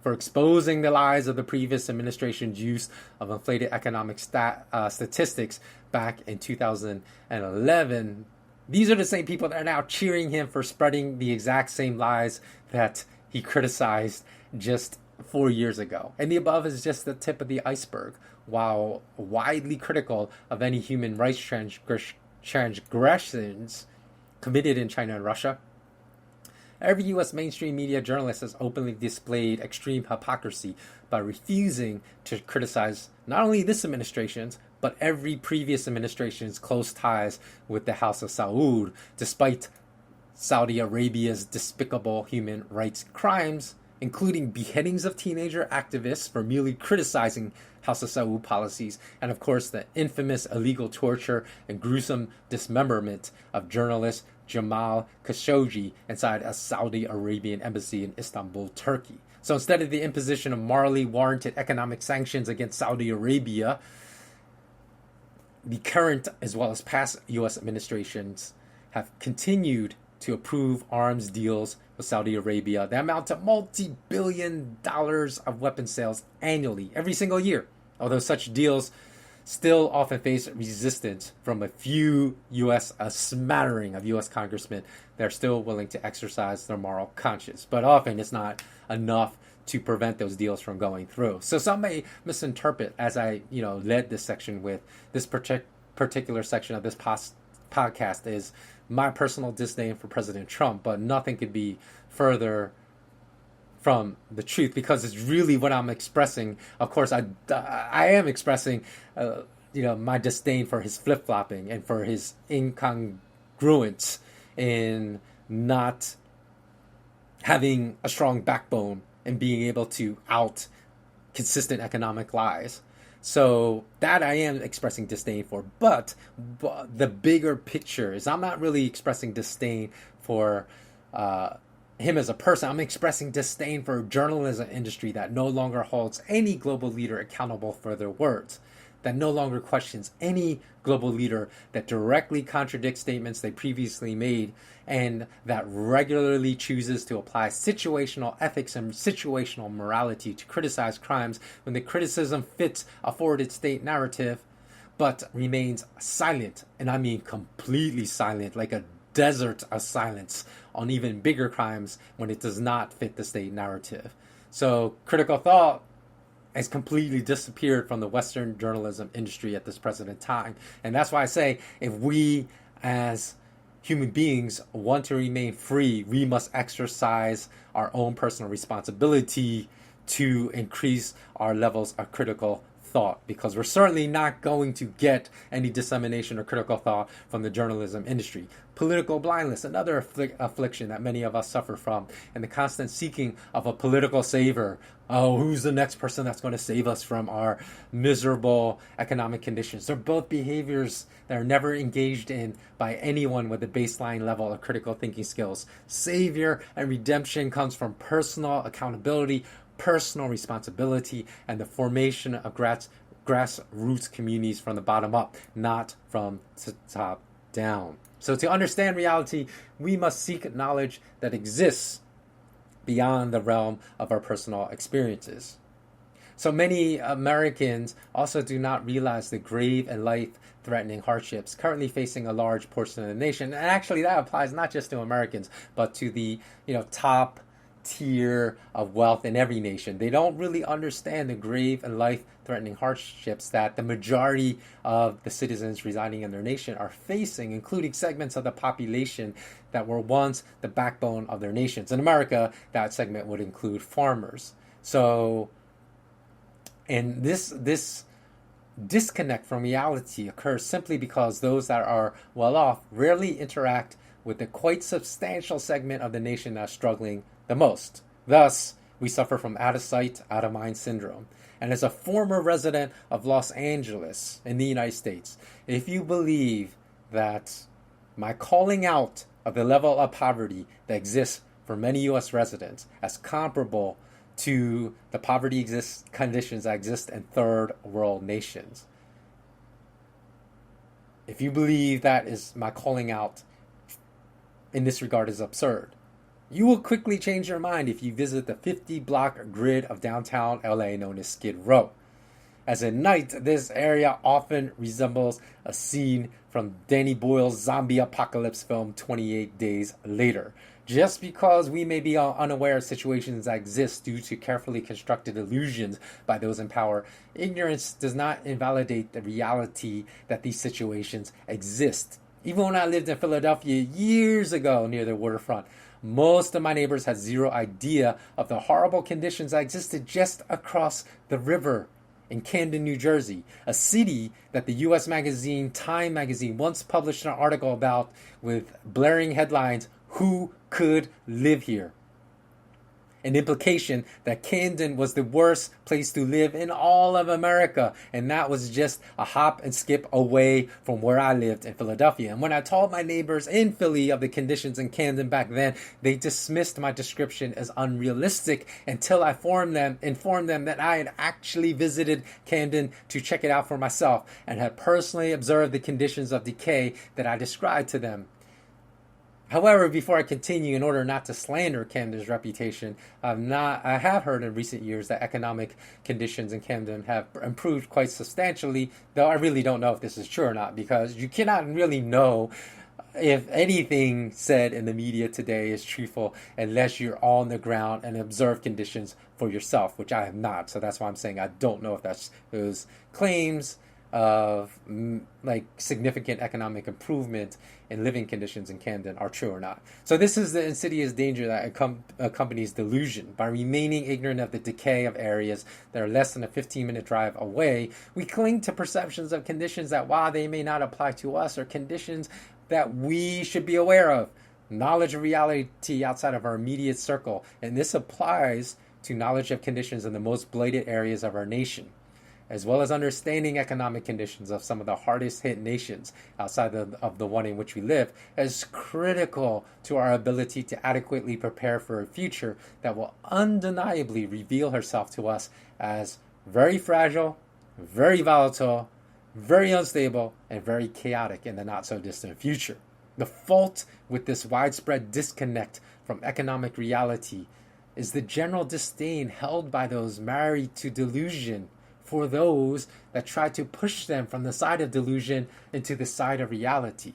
for exposing the lies of the previous administration's use of inflated economic statistics back in 2011, these are the same people that are now cheering him for spreading the exact same lies that he criticized just 4 years ago. And the above is just the tip of the iceberg. While widely critical of any human rights transgressions committed in China and Russia, every U.S. mainstream media journalist has openly displayed extreme hypocrisy by refusing to criticize not only this administration's, but every previous administration's close ties with the House of Saud, despite Saudi Arabia's despicable human rights crimes, including beheadings of teenager activists for merely criticizing House of Saud policies, and of course the infamous illegal torture and gruesome dismemberment of journalists Jamal Khashoggi inside a Saudi Arabian embassy in Istanbul, Turkey. So instead of the imposition of morally warranted economic sanctions against Saudi Arabia, the current as well as past U.S. administrations have continued to approve arms deals with Saudi Arabia that amount to multi-billion dollars of weapon sales annually, every single year. Although such deals still often face resistance from a smattering of U.S. congressmen that are still willing to exercise their moral conscience. But often it's not enough to prevent those deals from going through. So some may misinterpret, as I led this section with, this particular section of this podcast is my personal disdain for President Trump, but nothing could be further from the truth, because it's really what I'm expressing. Of course, I am expressing, my disdain for his flip-flopping and for his incongruence in not having a strong backbone and being able to out consistent economic lies. So that I am expressing disdain for. But the bigger picture is I'm not really expressing disdain for him as a person. I'm expressing disdain for a journalism industry that no longer holds any global leader accountable for their words, that no longer questions any global leader that directly contradicts statements they previously made, and that regularly chooses to apply situational ethics and situational morality to criticize crimes when the criticism fits a forwarded state narrative, but remains silent, and I mean completely silent, like a desert of silence on even bigger crimes when it does not fit the state narrative. So critical thought has completely disappeared from the Western journalism industry at this present time. And that's why I say, if we as human beings want to remain free, we must exercise our own personal responsibility to increase our levels of critical thought, because we're certainly not going to get any dissemination or critical thought from the journalism industry. Political blindness, another affliction that many of us suffer from, and the constant seeking of a political savior. Oh, who's the next person that's going to save us from our miserable economic conditions? They're both behaviors that are never engaged in by anyone with a baseline level of critical thinking skills. Savior and redemption comes from personal accountability, personal responsibility, and the formation of grassroots communities from the bottom up, not from the top down. So to understand reality, we must seek knowledge that exists beyond the realm of our personal experiences. So many Americans also do not realize the grave and life-threatening hardships currently facing a large portion of the nation. And actually that applies not just to Americans, but to the top tier of wealth in every nation. They don't really understand the grave and life-threatening hardships that the majority of the citizens residing in their nation are facing, including segments of the population that were once the backbone of their nations. In America, that segment would include farmers. So, and this disconnect from reality occurs simply because those that are well off rarely interact with the quite substantial segment of the nation that's struggling the most. Thus, we suffer from out of sight, out of mind syndrome. And as a former resident of Los Angeles in the United States, if you believe that my calling out of the level of poverty that exists for many U.S. residents as comparable to the poverty conditions that exist in third world nations, if you believe that is my calling out in this regard is absurd, you will quickly change your mind if you visit the 50-block grid of downtown LA known as Skid Row. As at night, this area often resembles a scene from Danny Boyle's zombie apocalypse film 28 Days Later. Just because we may be unaware of situations that exist due to carefully constructed illusions by those in power, ignorance does not invalidate the reality that these situations exist. Even when I lived in Philadelphia years ago near the waterfront, most of my neighbors had zero idea of the horrible conditions that existed just across the river in Camden, New Jersey, a city that the U.S. magazine Time magazine once published an article about with blaring headlines, "Who could live here?" an implication that Camden was the worst place to live in all of America. And that was just a hop and skip away from where I lived in Philadelphia. And when I told my neighbors in Philly of the conditions in Camden back then, they dismissed my description as unrealistic until I informed them that I had actually visited Camden to check it out for myself and had personally observed the conditions of decay that I described to them. However, before I continue, in order not to slander Camden's reputation, I have heard in recent years that economic conditions in Camden have improved quite substantially, though I really don't know if this is true or not, because you cannot really know if anything said in the media today is truthful unless you're on the ground and observe conditions for yourself, which I have not. So that's why I'm saying I don't know if those claims of like significant economic improvement in living conditions in Camden are true or not. So this is the insidious danger that accompanies delusion. By remaining ignorant of the decay of areas that are less than a 15-minute drive away, we cling to perceptions of conditions that, while they may not apply to us, are conditions that we should be aware of. Knowledge of reality outside of our immediate circle. And this applies to knowledge of conditions in the most blighted areas of our nation, as well as understanding economic conditions of some of the hardest hit nations outside of the one in which we live, is critical to our ability to adequately prepare for a future that will undeniably reveal herself to us as very fragile, very volatile, very unstable, and very chaotic in the not so distant future. The fault with this widespread disconnect from economic reality is the general disdain held by those married to delusion for those that try to push them from the side of delusion into the side of reality.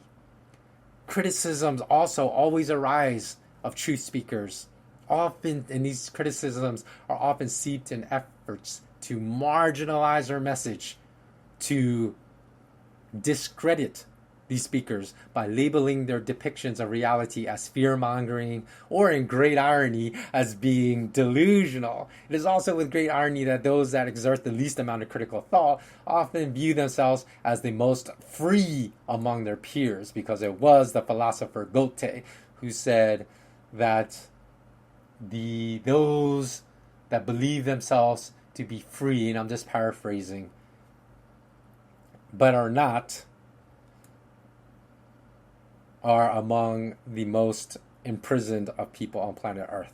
Criticisms also always arise of truth speakers. And these criticisms are often seeped in efforts to marginalize our message, to discredit these speakers by labeling their depictions of reality as fear-mongering, or in great irony, as being delusional. It is also with great irony that those that exert the least amount of critical thought often view themselves as the most free among their peers, because it was the philosopher Goethe who said that those that believe themselves to be free, and I'm just paraphrasing, but are not, are among the most imprisoned of people on planet Earth.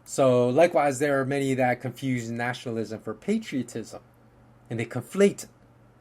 So likewise, there are many that confuse nationalism for patriotism, and they conflate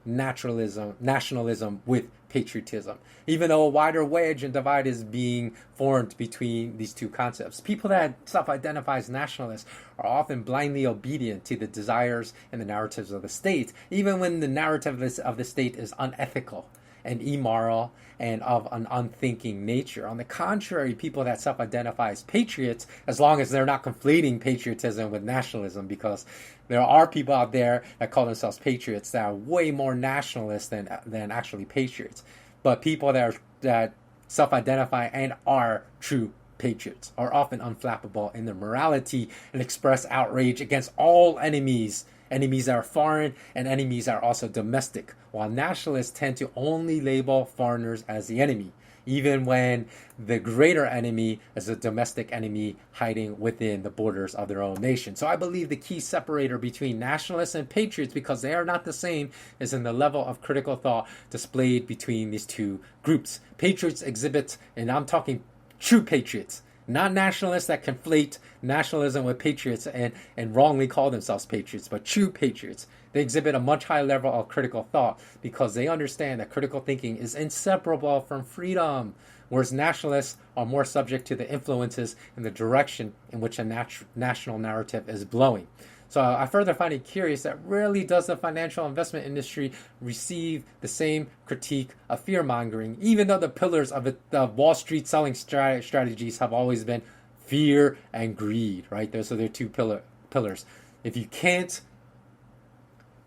nationalism with patriotism, even though a wider wedge and divide is being formed between these two concepts. People that self-identify as nationalists are often blindly obedient to the desires and the narratives of the state, even when the narrative of the state is unethical and immoral and of an unthinking nature. On the contrary, people that self-identify as patriots, as long as they're not conflating patriotism with nationalism, because there are people out there that call themselves patriots that are way more nationalists than actually patriots. But people that self-identify and are true patriots are often unflappable in their morality and express outrage against all enemies that are foreign and enemies that are also domestic, while nationalists tend to only label foreigners as the enemy, even when the greater enemy is a domestic enemy hiding within the borders of their own nation. So I believe the key separator between nationalists and patriots, because they are not the same, is in the level of critical thought displayed between these two groups. Patriots exhibit, and I'm talking true patriots, not nationalists that conflate nationalism with patriots and wrongly call themselves patriots, but true patriots. They exhibit a much higher level of critical thought because they understand that critical thinking is inseparable from freedom, whereas nationalists are more subject to the influences and the direction in which a national narrative is blowing. So I further find it curious that rarely does the financial investment industry receive the same critique of fear-mongering, even though the pillars of the Wall Street selling strategies have always been fear and greed, right? Those are their two pillars. If you can't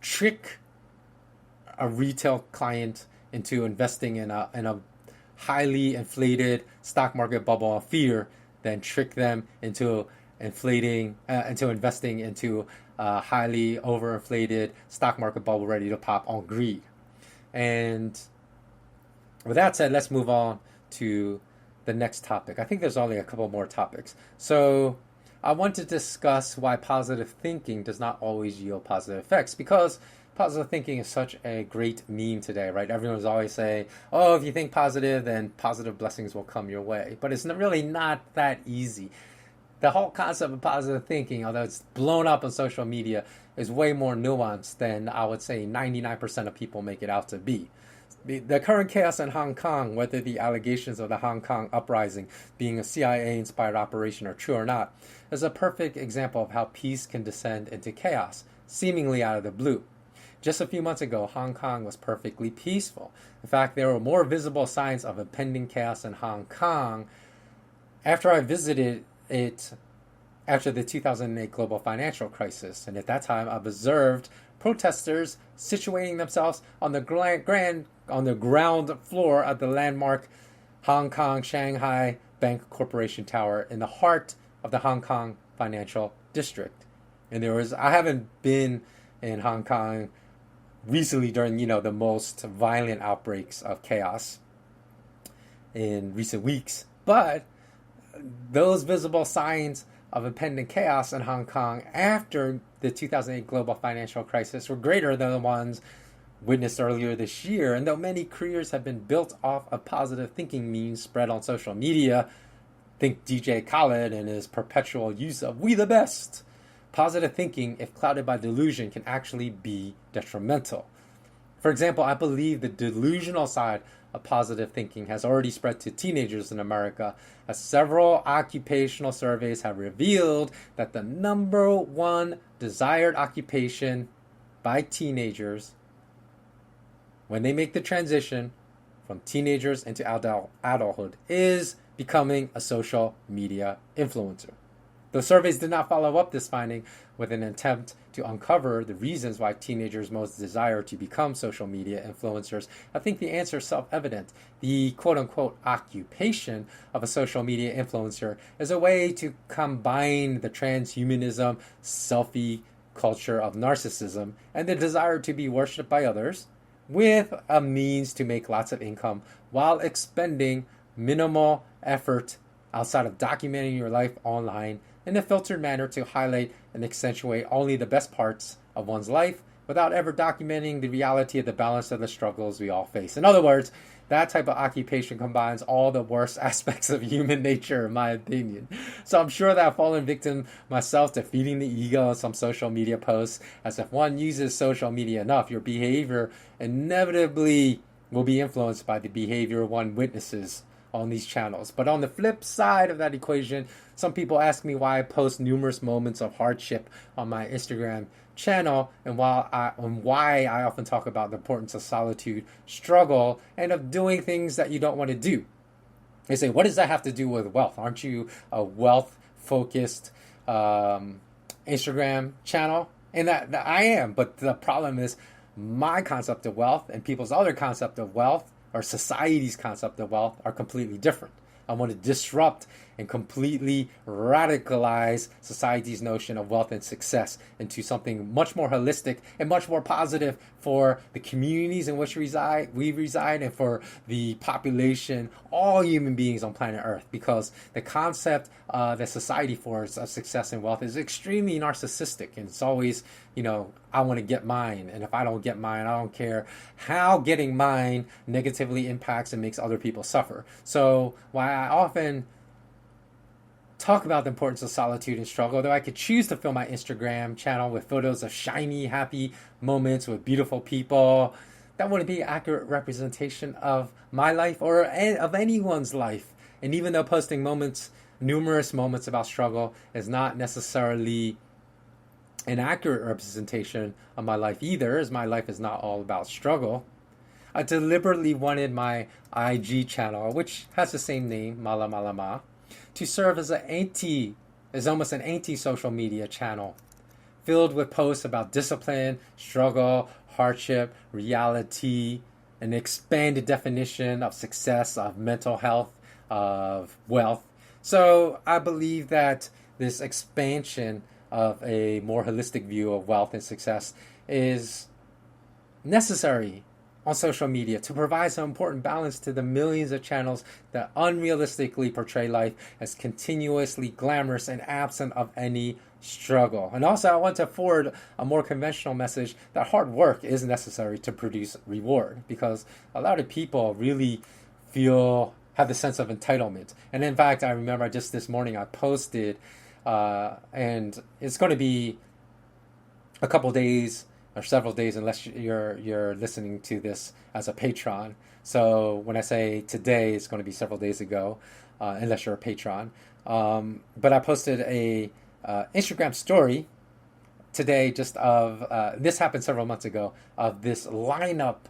trick a retail client into investing in a highly inflated stock market bubble of fear, then trick them into investing into a highly overinflated stock market bubble ready to pop on greed. And with that said, let's move on to the next topic. I think there's only a couple more topics. So I want to discuss why positive thinking does not always yield positive effects, because positive thinking is such a great meme today, right? Everyone's always saying, oh, if you think positive, then positive blessings will come your way. But it's really not that easy. The whole concept of positive thinking, although it's blown up on social media, is way more nuanced than I would say 99% of people make it out to be. The current chaos in Hong Kong, whether the allegations of the Hong Kong uprising being a CIA-inspired operation are true or not, is a perfect example of how peace can descend into chaos, seemingly out of the blue. Just a few months ago, Hong Kong was perfectly peaceful. In fact, there were more visible signs of impending chaos in Hong Kong after I visited it after the 2008 global financial crisis. And at that time, I've observed protesters situating themselves on the ground floor of the landmark Hong Kong Shanghai Bank Corporation Tower in the heart of the Hong Kong financial district. And I haven't been in Hong Kong recently during, the most violent outbreaks of chaos in recent weeks, but those visible signs of impending chaos in Hong Kong after the 2008 global financial crisis were greater than the ones witnessed earlier this year. And though many careers have been built off of positive thinking memes spread on social media, think DJ Khaled and his perpetual use of "we the best," positive thinking, if clouded by delusion, can actually be detrimental. For example, I believe the delusional side of positive thinking has already spread to teenagers in America, as several occupational surveys have revealed that the number one desired occupation by teenagers when they make the transition from teenagers into adulthood is becoming a social media influencer. The surveys did not follow up this finding with an attempt to uncover the reasons why teenagers most desire to become social media influencers. I think the answer is self-evident. The quote-unquote occupation of a social media influencer is a way to combine the transhumanism, selfie culture of narcissism and the desire to be worshipped by others with a means to make lots of income while expending minimal effort outside of documenting your life online in a filtered manner to highlight and accentuate only the best parts of one's life without ever documenting the reality of the balance of the struggles we all face. In other words, that type of occupation combines all the worst aspects of human nature, in my opinion. So I'm sure that I've fallen victim myself to feeding the ego of some social media posts, as if one uses social media enough, your behavior inevitably will be influenced by the behavior one witnesses on these channels. But on the flip side of that equation, some people ask me why I post numerous moments of hardship on my Instagram channel and why I often talk about the importance of solitude, struggle, and of doing things that you don't want to do. They say, what does that have to do with wealth? Aren't you a wealth-focused Instagram channel? And that I am, but the problem is my concept of wealth and people's other concept of wealth, or society's concept of wealth, are completely different. I want to disrupt and completely radicalize society's notion of wealth and success into something much more holistic and much more positive for the communities in which we reside and for the population, all human beings on planet Earth. Because the concept that society forms of success and wealth is extremely narcissistic, and it's always, I want to get mine, and if I don't get mine, I don't care how getting mine negatively impacts and makes other people suffer. So why I often talk about the importance of solitude and struggle, though I could choose to fill my Instagram channel with photos of shiny, happy moments with beautiful people, that wouldn't be an accurate representation of my life or of anyone's life. And even though posting numerous moments about struggle is not necessarily an accurate representation of my life either, as my life is not all about struggle, I deliberately wanted my IG channel, which has the same name, Mala Mala Ma, to serve as almost an anti-social media channel, filled with posts about discipline, struggle, hardship, reality, an expanded definition of success, of mental health, of wealth. So I believe that this expansion of a more holistic view of wealth and success is necessary on social media to provide some important balance to the millions of channels that unrealistically portray life as continuously glamorous and absent of any struggle. And also, I want to forward a more conventional message that hard work is necessary to produce reward, because a lot of people really have the sense of entitlement. And in fact, I remember just this morning I posted, and it's going to be a couple days or several days, unless you're listening to this as a patron. So when I say today, it's going to be several days ago, unless you're a patron. But I posted a Instagram story today, just of this happened several months ago, of this lineup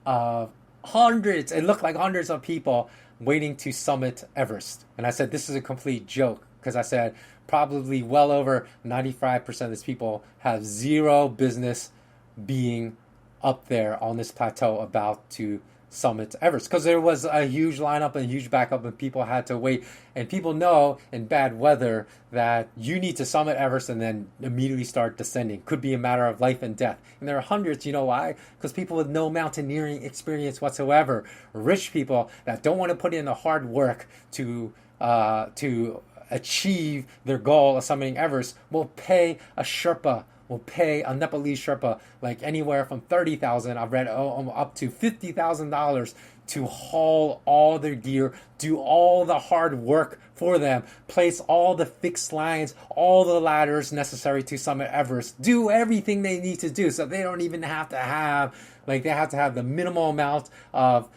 of hundreds. It looked like hundreds of people waiting to summit Everest, and I said this is a complete joke, because I said probably well over 95% of these people have zero business being up there on this plateau about to summit Everest, because there was a huge lineup and a huge backup and people had to wait. And people know in bad weather that you need to summit Everest and then immediately start descending. Could be a matter of life and death. And there are hundreds. You know why? Because people with no mountaineering experience whatsoever, rich people that don't want to put in the hard work to achieve their goal of summiting Everest, will pay a Sherpa, will pay a Nepalese Sherpa like anywhere from $30,000, I've read, up to $50,000 to haul all their gear, do all the hard work for them, place all the fixed lines, all the ladders necessary to summit Everest, do everything they need to do, so they don't even have to have, they have to have the minimal amount of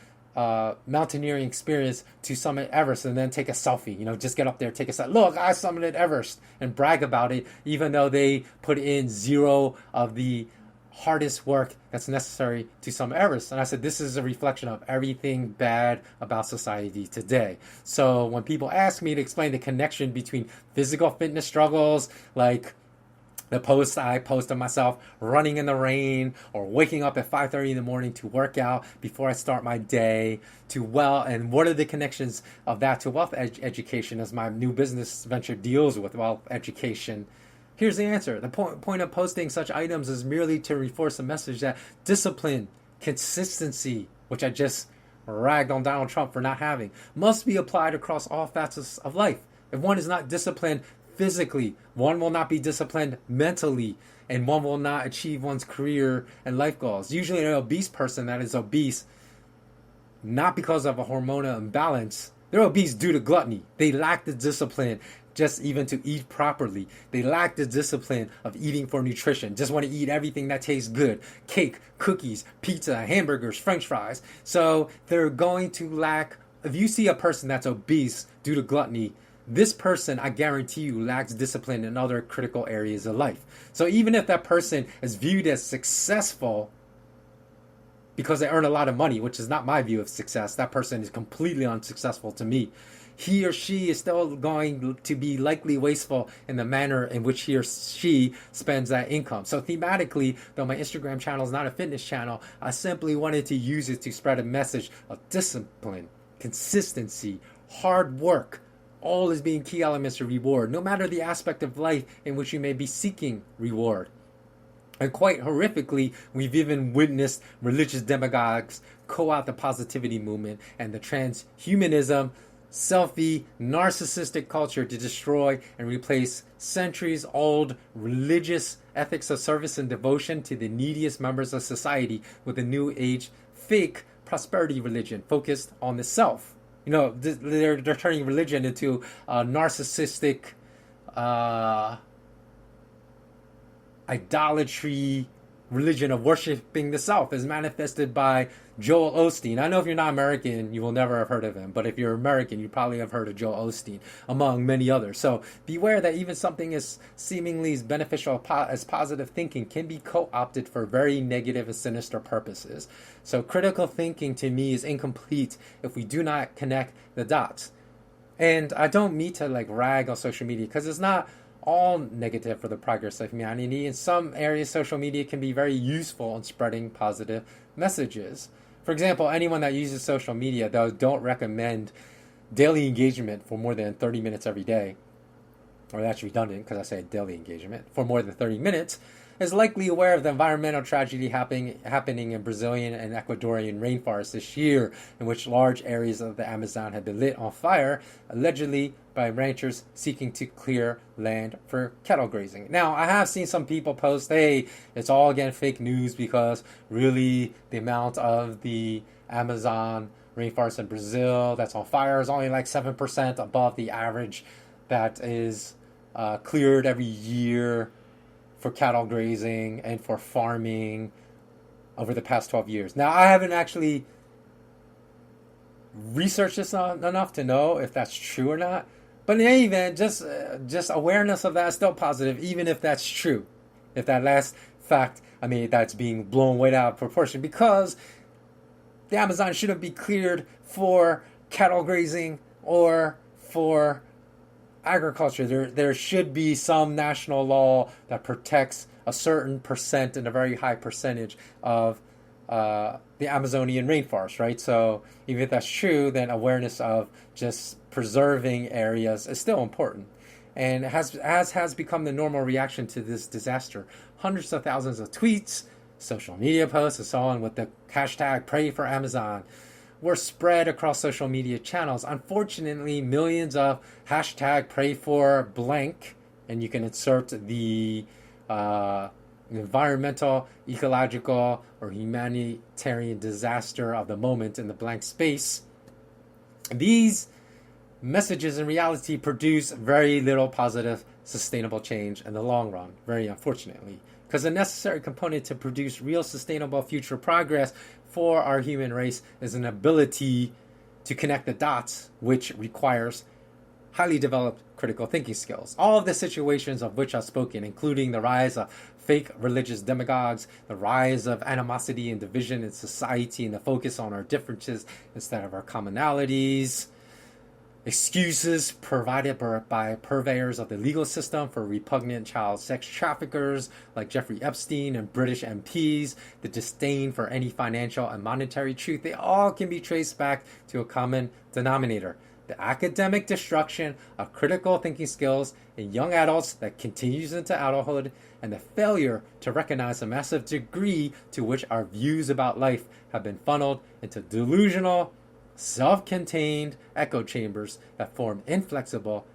mountaineering experience to summit Everest, and then take a selfie, just get up there, take a selfie, look, I summited Everest, and brag about it, even though they put in zero of the hardest work that's necessary to summit Everest. And I said, this is a reflection of everything bad about society today. So when people ask me to explain the connection between physical fitness struggles, like the posts I post of myself running in the rain, or waking up at 5:30 in the morning to work out before I start my day, and what are the connections of that to wealth education, as my new business venture deals with wealth education? Here's the answer. The point of posting such items is merely to reinforce a message that discipline, consistency, which I just ragged on Donald Trump for not having, must be applied across all facets of life. If one is not disciplined physically, one will not be disciplined mentally, and one will not achieve one's career and life goals. Usually an obese person that is obese not because of a hormonal imbalance, they're obese due to gluttony. They lack the discipline just even to eat properly. They lack the discipline of eating for nutrition. Just want to eat everything that tastes good. Cake, cookies, pizza, hamburgers, french fries. So they're going to lack. If you see a person that's obese due to gluttony, this person, I guarantee you, lacks discipline in other critical areas of life. So even if that person is viewed as successful because they earn a lot of money, which is not my view of success, that person is completely unsuccessful to me. He or she is still going to be likely wasteful in the manner in which he or she spends that income. So thematically, though my Instagram channel is not a fitness channel, I simply wanted to use it to spread a message of discipline, consistency, hard work, all as being key elements to reward, no matter the aspect of life in which you may be seeking reward. And quite horrifically, we've even witnessed religious demagogues co-opt the positivity movement and the transhumanism, selfie, narcissistic culture to destroy and replace centuries-old religious ethics of service and devotion to the neediest members of society with a new age fake prosperity religion focused on the self. They're turning religion into a narcissistic idolatry religion of worshiping the self, as manifested by Joel Osteen. I know if you're not American, you will never have heard of him, but if you're American, you probably have heard of Joel Osteen, among many others. So beware that even something as seemingly as beneficial as positive thinking can be co-opted for very negative and sinister purposes. So critical thinking to me is incomplete if we do not connect the dots. And I don't mean to rag on social media, because it's not all negative for the progress of humanity. In some areas, social media can be very useful in spreading positive messages. For example, anyone that uses social media, though, don't recommend daily engagement for more than 30 minutes every day. Or that's redundant because I say daily engagement. For more than 30 minutes, is likely aware of the environmental tragedy happening in Brazilian and Ecuadorian rainforests this year, in which large areas of the Amazon have been lit on fire, allegedly by ranchers seeking to clear land for cattle grazing. Now, I have seen some people post, hey, it's all again fake news because really the amount of the Amazon rainforest in Brazil that's on fire is only like 7% above the average that is cleared every year for cattle grazing and for farming over the past 12 years. Now, I haven't actually researched this enough to know if that's true or not. But in any event, just awareness of that is still positive, even if that's true. If that last fact, that's being blown way out of proportion, because the Amazon shouldn't be cleared for cattle grazing or for agriculture. There should be some national law that protects a certain percent and a very high percentage of the Amazonian rainforest, right? So even if that's true, then awareness of just preserving areas is still important. And has become the normal reaction to this disaster. Hundreds of thousands of tweets, social media posts, and so on with the hashtag Pray for Amazon were spread across social media channels. Unfortunately, millions of hashtag Pray for blank, and you can insert the environmental, ecological, or humanitarian disaster of the moment in the blank space. These messages in reality produce very little positive, sustainable change in the long run, very unfortunately. Because a necessary component to produce real sustainable future progress for our human race is an ability to connect the dots, which requires highly developed critical thinking skills. All of the situations of which I've spoken, including the rise of fake religious demagogues, the rise of animosity and division in society, and the focus on our differences instead of our commonalities, excuses provided by purveyors of the legal system for repugnant child sex traffickers like Jeffrey Epstein and British MPs, the disdain for any financial and monetary truth, they all can be traced back to a common denominator: the academic destruction of critical thinking skills in young adults that continues into adulthood, and the failure to recognize the massive degree to which our views about life have been funneled into delusional, self-contained echo chambers that form inflexible,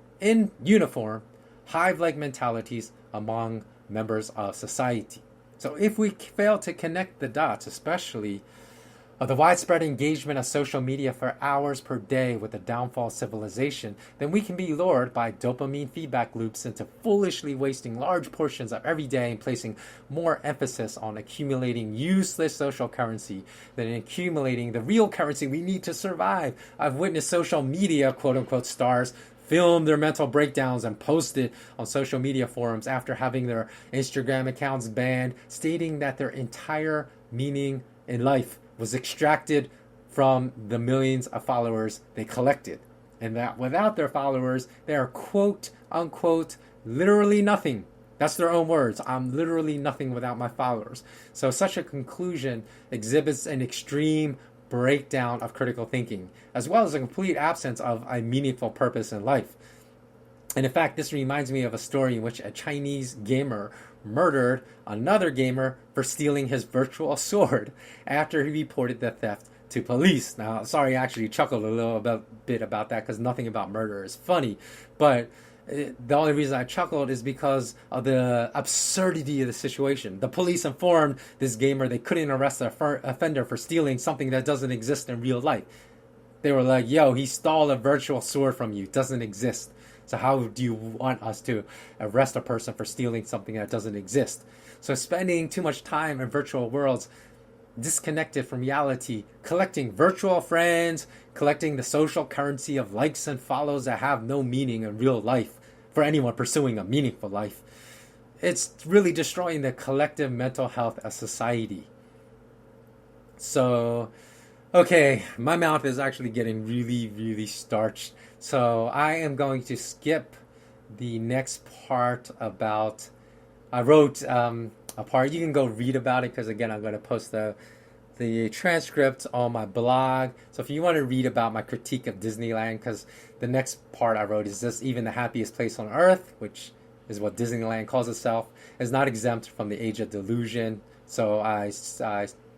uniform, hive-like mentalities among members of society. So if we fail to connect the dots, especially of the widespread engagement of social media for hours per day with the downfall of civilization, then we can be lured by dopamine feedback loops into foolishly wasting large portions of every day and placing more emphasis on accumulating useless social currency than accumulating the real currency we need to survive. I've witnessed social media, quote-unquote, stars film their mental breakdowns and post it on social media forums after having their Instagram accounts banned, stating that their entire meaning in life was extracted from the millions of followers they collected, and that without their followers, they are, quote unquote, literally nothing. That's their own words. I'm literally nothing without my followers. So such a conclusion exhibits an extreme breakdown of critical thinking, as well as a complete absence of a meaningful purpose in life. And in fact, this reminds me of a story in which a Chinese gamer murdered another gamer for stealing his virtual sword after he reported the theft to police. Now, sorry, I actually chuckled a little bit about that because nothing about murder is funny. But the only reason I chuckled is because of the absurdity of the situation. The police informed this gamer they couldn't arrest the offender for stealing something that doesn't exist in real life. They were like, yo, he stole a virtual sword from you. It doesn't exist. So how do you want us to arrest a person for stealing something that doesn't exist? So spending too much time in virtual worlds, disconnected from reality, collecting virtual friends, collecting the social currency of likes and follows that have no meaning in real life for anyone pursuing a meaningful life. It's really destroying the collective mental health of society. So, okay, my mouth is actually getting really, really starched. So I am going to skip the next part about, I wrote a part, you can go read about it because again, I'm going to post the transcript on my blog. So if you want to read about my critique of Disneyland, because the next part I wrote is this even the happiest place on earth, which is what Disneyland calls itself, is not exempt from the age of delusion. So I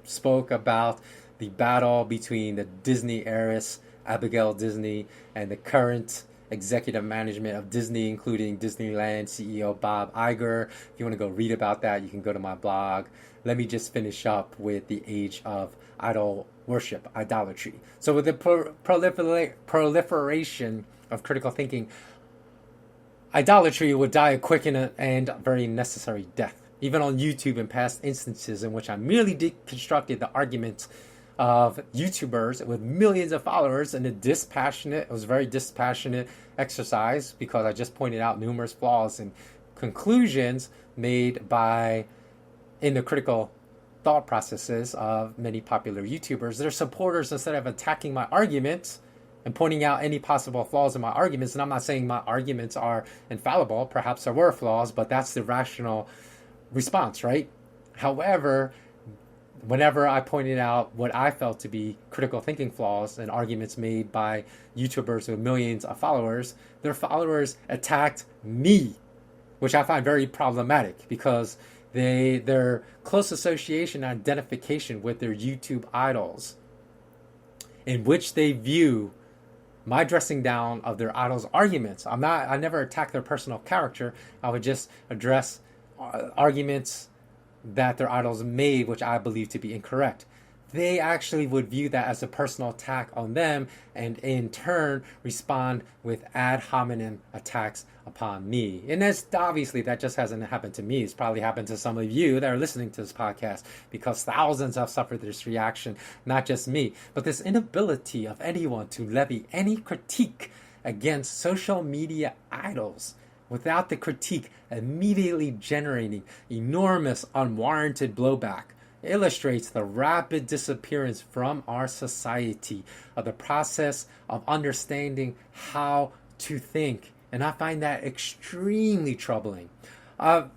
spoke about the battle between the Disney heiress, Abigail Disney, and the current executive management of Disney, including Disneyland CEO Bob Iger. If you want to go read about that, you can go to my blog. Let me just finish up with the age of idol worship, idolatry. So with the proliferation of critical thinking, idolatry would die a quick and very necessary death. Even on YouTube in past instances in which I merely deconstructed the arguments of YouTubers with millions of followers in it was a very dispassionate exercise, because I just pointed out numerous flaws and conclusions made in the critical thought processes of many popular YouTubers. Their supporters, instead of attacking my arguments and pointing out any possible flaws in my arguments, and I'm not saying my arguments are infallible, perhaps there were flaws, but that's the rational response, right? However, whenever I pointed out what I felt to be critical thinking flaws and arguments made by YouTubers with millions of followers, their followers attacked me, which I find very problematic, because their close association and identification with their YouTube idols, in which they view my dressing down of their idols' arguments. I never attack their personal character. I would just address arguments that their idols made, which I believe to be incorrect. They actually would view that as a personal attack on them, and in turn respond with ad hominem attacks upon me. And that's obviously, that just hasn't happened to me. It's probably happened to some of you that are listening to this podcast, because thousands have suffered this reaction, not just me. But this inability of anyone to levy any critique against social media idols without the critique immediately generating enormous unwarranted blowback illustrates the rapid disappearance from our society of the process of understanding how to think. And I find that extremely troubling. I've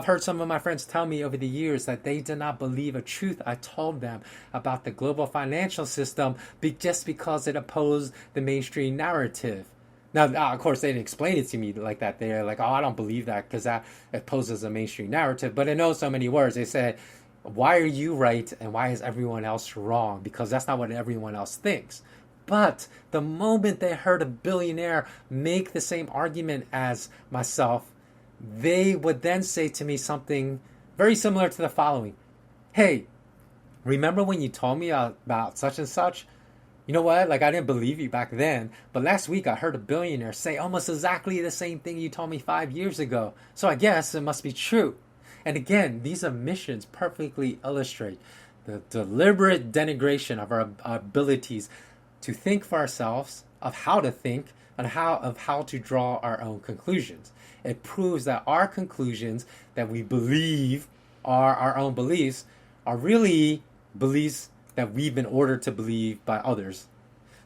heard some of my friends tell me over the years that they did not believe a truth I told them about the global financial system just because it opposed the mainstream narrative. Now, of course, they didn't explain it to me like that. They're like, oh, I don't believe that because that opposes a mainstream narrative. But in so many words, they said, why are you right and why is everyone else wrong? Because that's not what everyone else thinks. But the moment they heard a billionaire make the same argument as myself, they would then say to me something very similar to the following. Hey, remember when you told me about such and such? You know what? Like, I didn't believe you back then, but last week I heard a billionaire say almost exactly the same thing you told me 5 years ago. So I guess it must be true. And again, these omissions perfectly illustrate the deliberate denigration of our abilities to think for ourselves, of how to think, and how to draw our own conclusions. It proves that our conclusions that we believe are our own beliefs are really beliefs that we've been ordered to believe by others.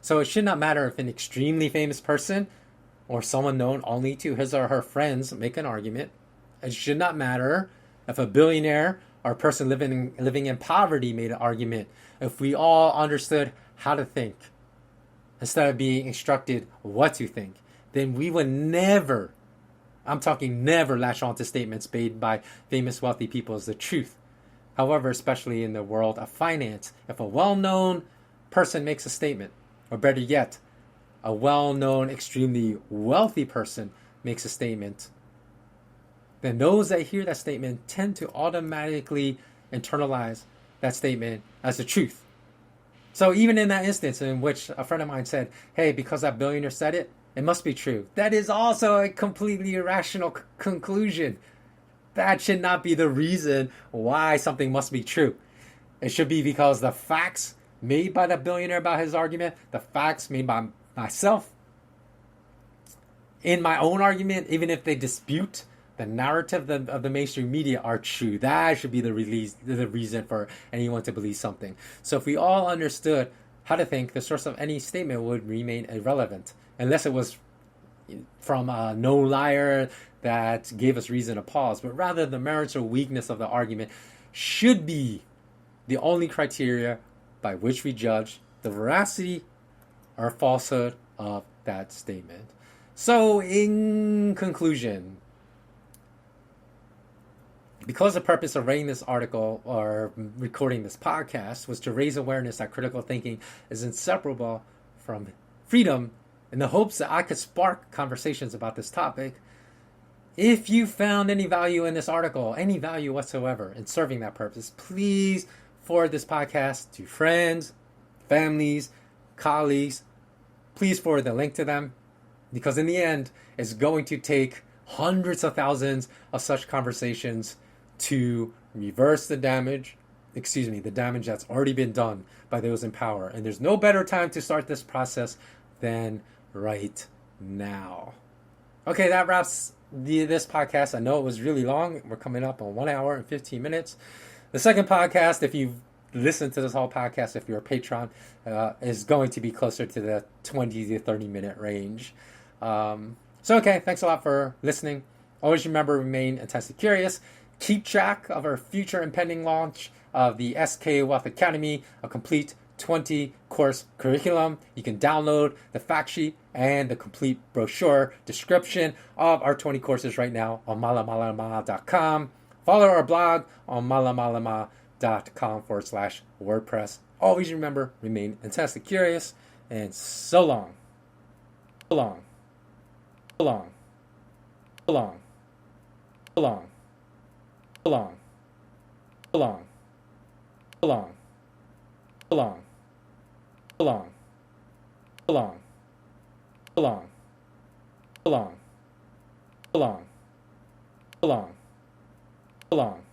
So it should not matter if an extremely famous person or someone known only to his or her friends make an argument. It should not matter if a billionaire or a person living in poverty made an argument. If we all understood how to think instead of being instructed what to think, then we would never, I'm talking never, latch on to statements made by famous wealthy people as the truth. However, especially in the world of finance, if a well-known person makes a statement, or better yet, a well-known, extremely wealthy person makes a statement, then those that hear that statement tend to automatically internalize that statement as the truth. So even in that instance in which a friend of mine said, hey, because that billionaire said it, it must be true. That is also a completely irrational conclusion. That should not be the reason why something must be true. It should be because the facts made by the billionaire about his argument, the facts made by myself in my own argument, even if they dispute the narrative of the mainstream media, are true. That should be the reason for anyone to believe something. So if we all understood how to think, the source of any statement would remain irrelevant, unless it was from a no liar that gave us reason to pause. But rather, the merits or weakness of the argument should be the only criteria by which we judge the veracity or falsehood of that statement. So in conclusion, Because the purpose of writing this article or recording this podcast was to raise awareness that critical thinking is inseparable from freedom, in the hopes that I could spark conversations about this topic. If you found any value in this article, any value whatsoever in serving that purpose, please forward this podcast to friends, families, colleagues. Please forward the link to them, because in the end, it's going to take hundreds of thousands of such conversations to reverse the damage that's already been done by those in power. And there's no better time to start this process than right now. Okay, that wraps this podcast. I know it was really long. We're coming up on 1 hour and 15 minutes. The second podcast, if you've listened to this whole podcast, if you're a patron, is going to be closer to the 20 to 30 minute range. Okay, thanks a lot for listening. Always remember, remain intensely curious. Keep track of our future impending launch of the SK Wealth Academy, a complete 20-course curriculum. You can download the fact sheet and the complete brochure description of our 20 courses right now on malamalama.com. Follow our blog on malamalama.com/WordPress. Always remember, remain intensely curious, and so long. So long. So long. So long. So long. So long. So long. So long. So long. So long. So long. So long. So long. So long. So long. So long.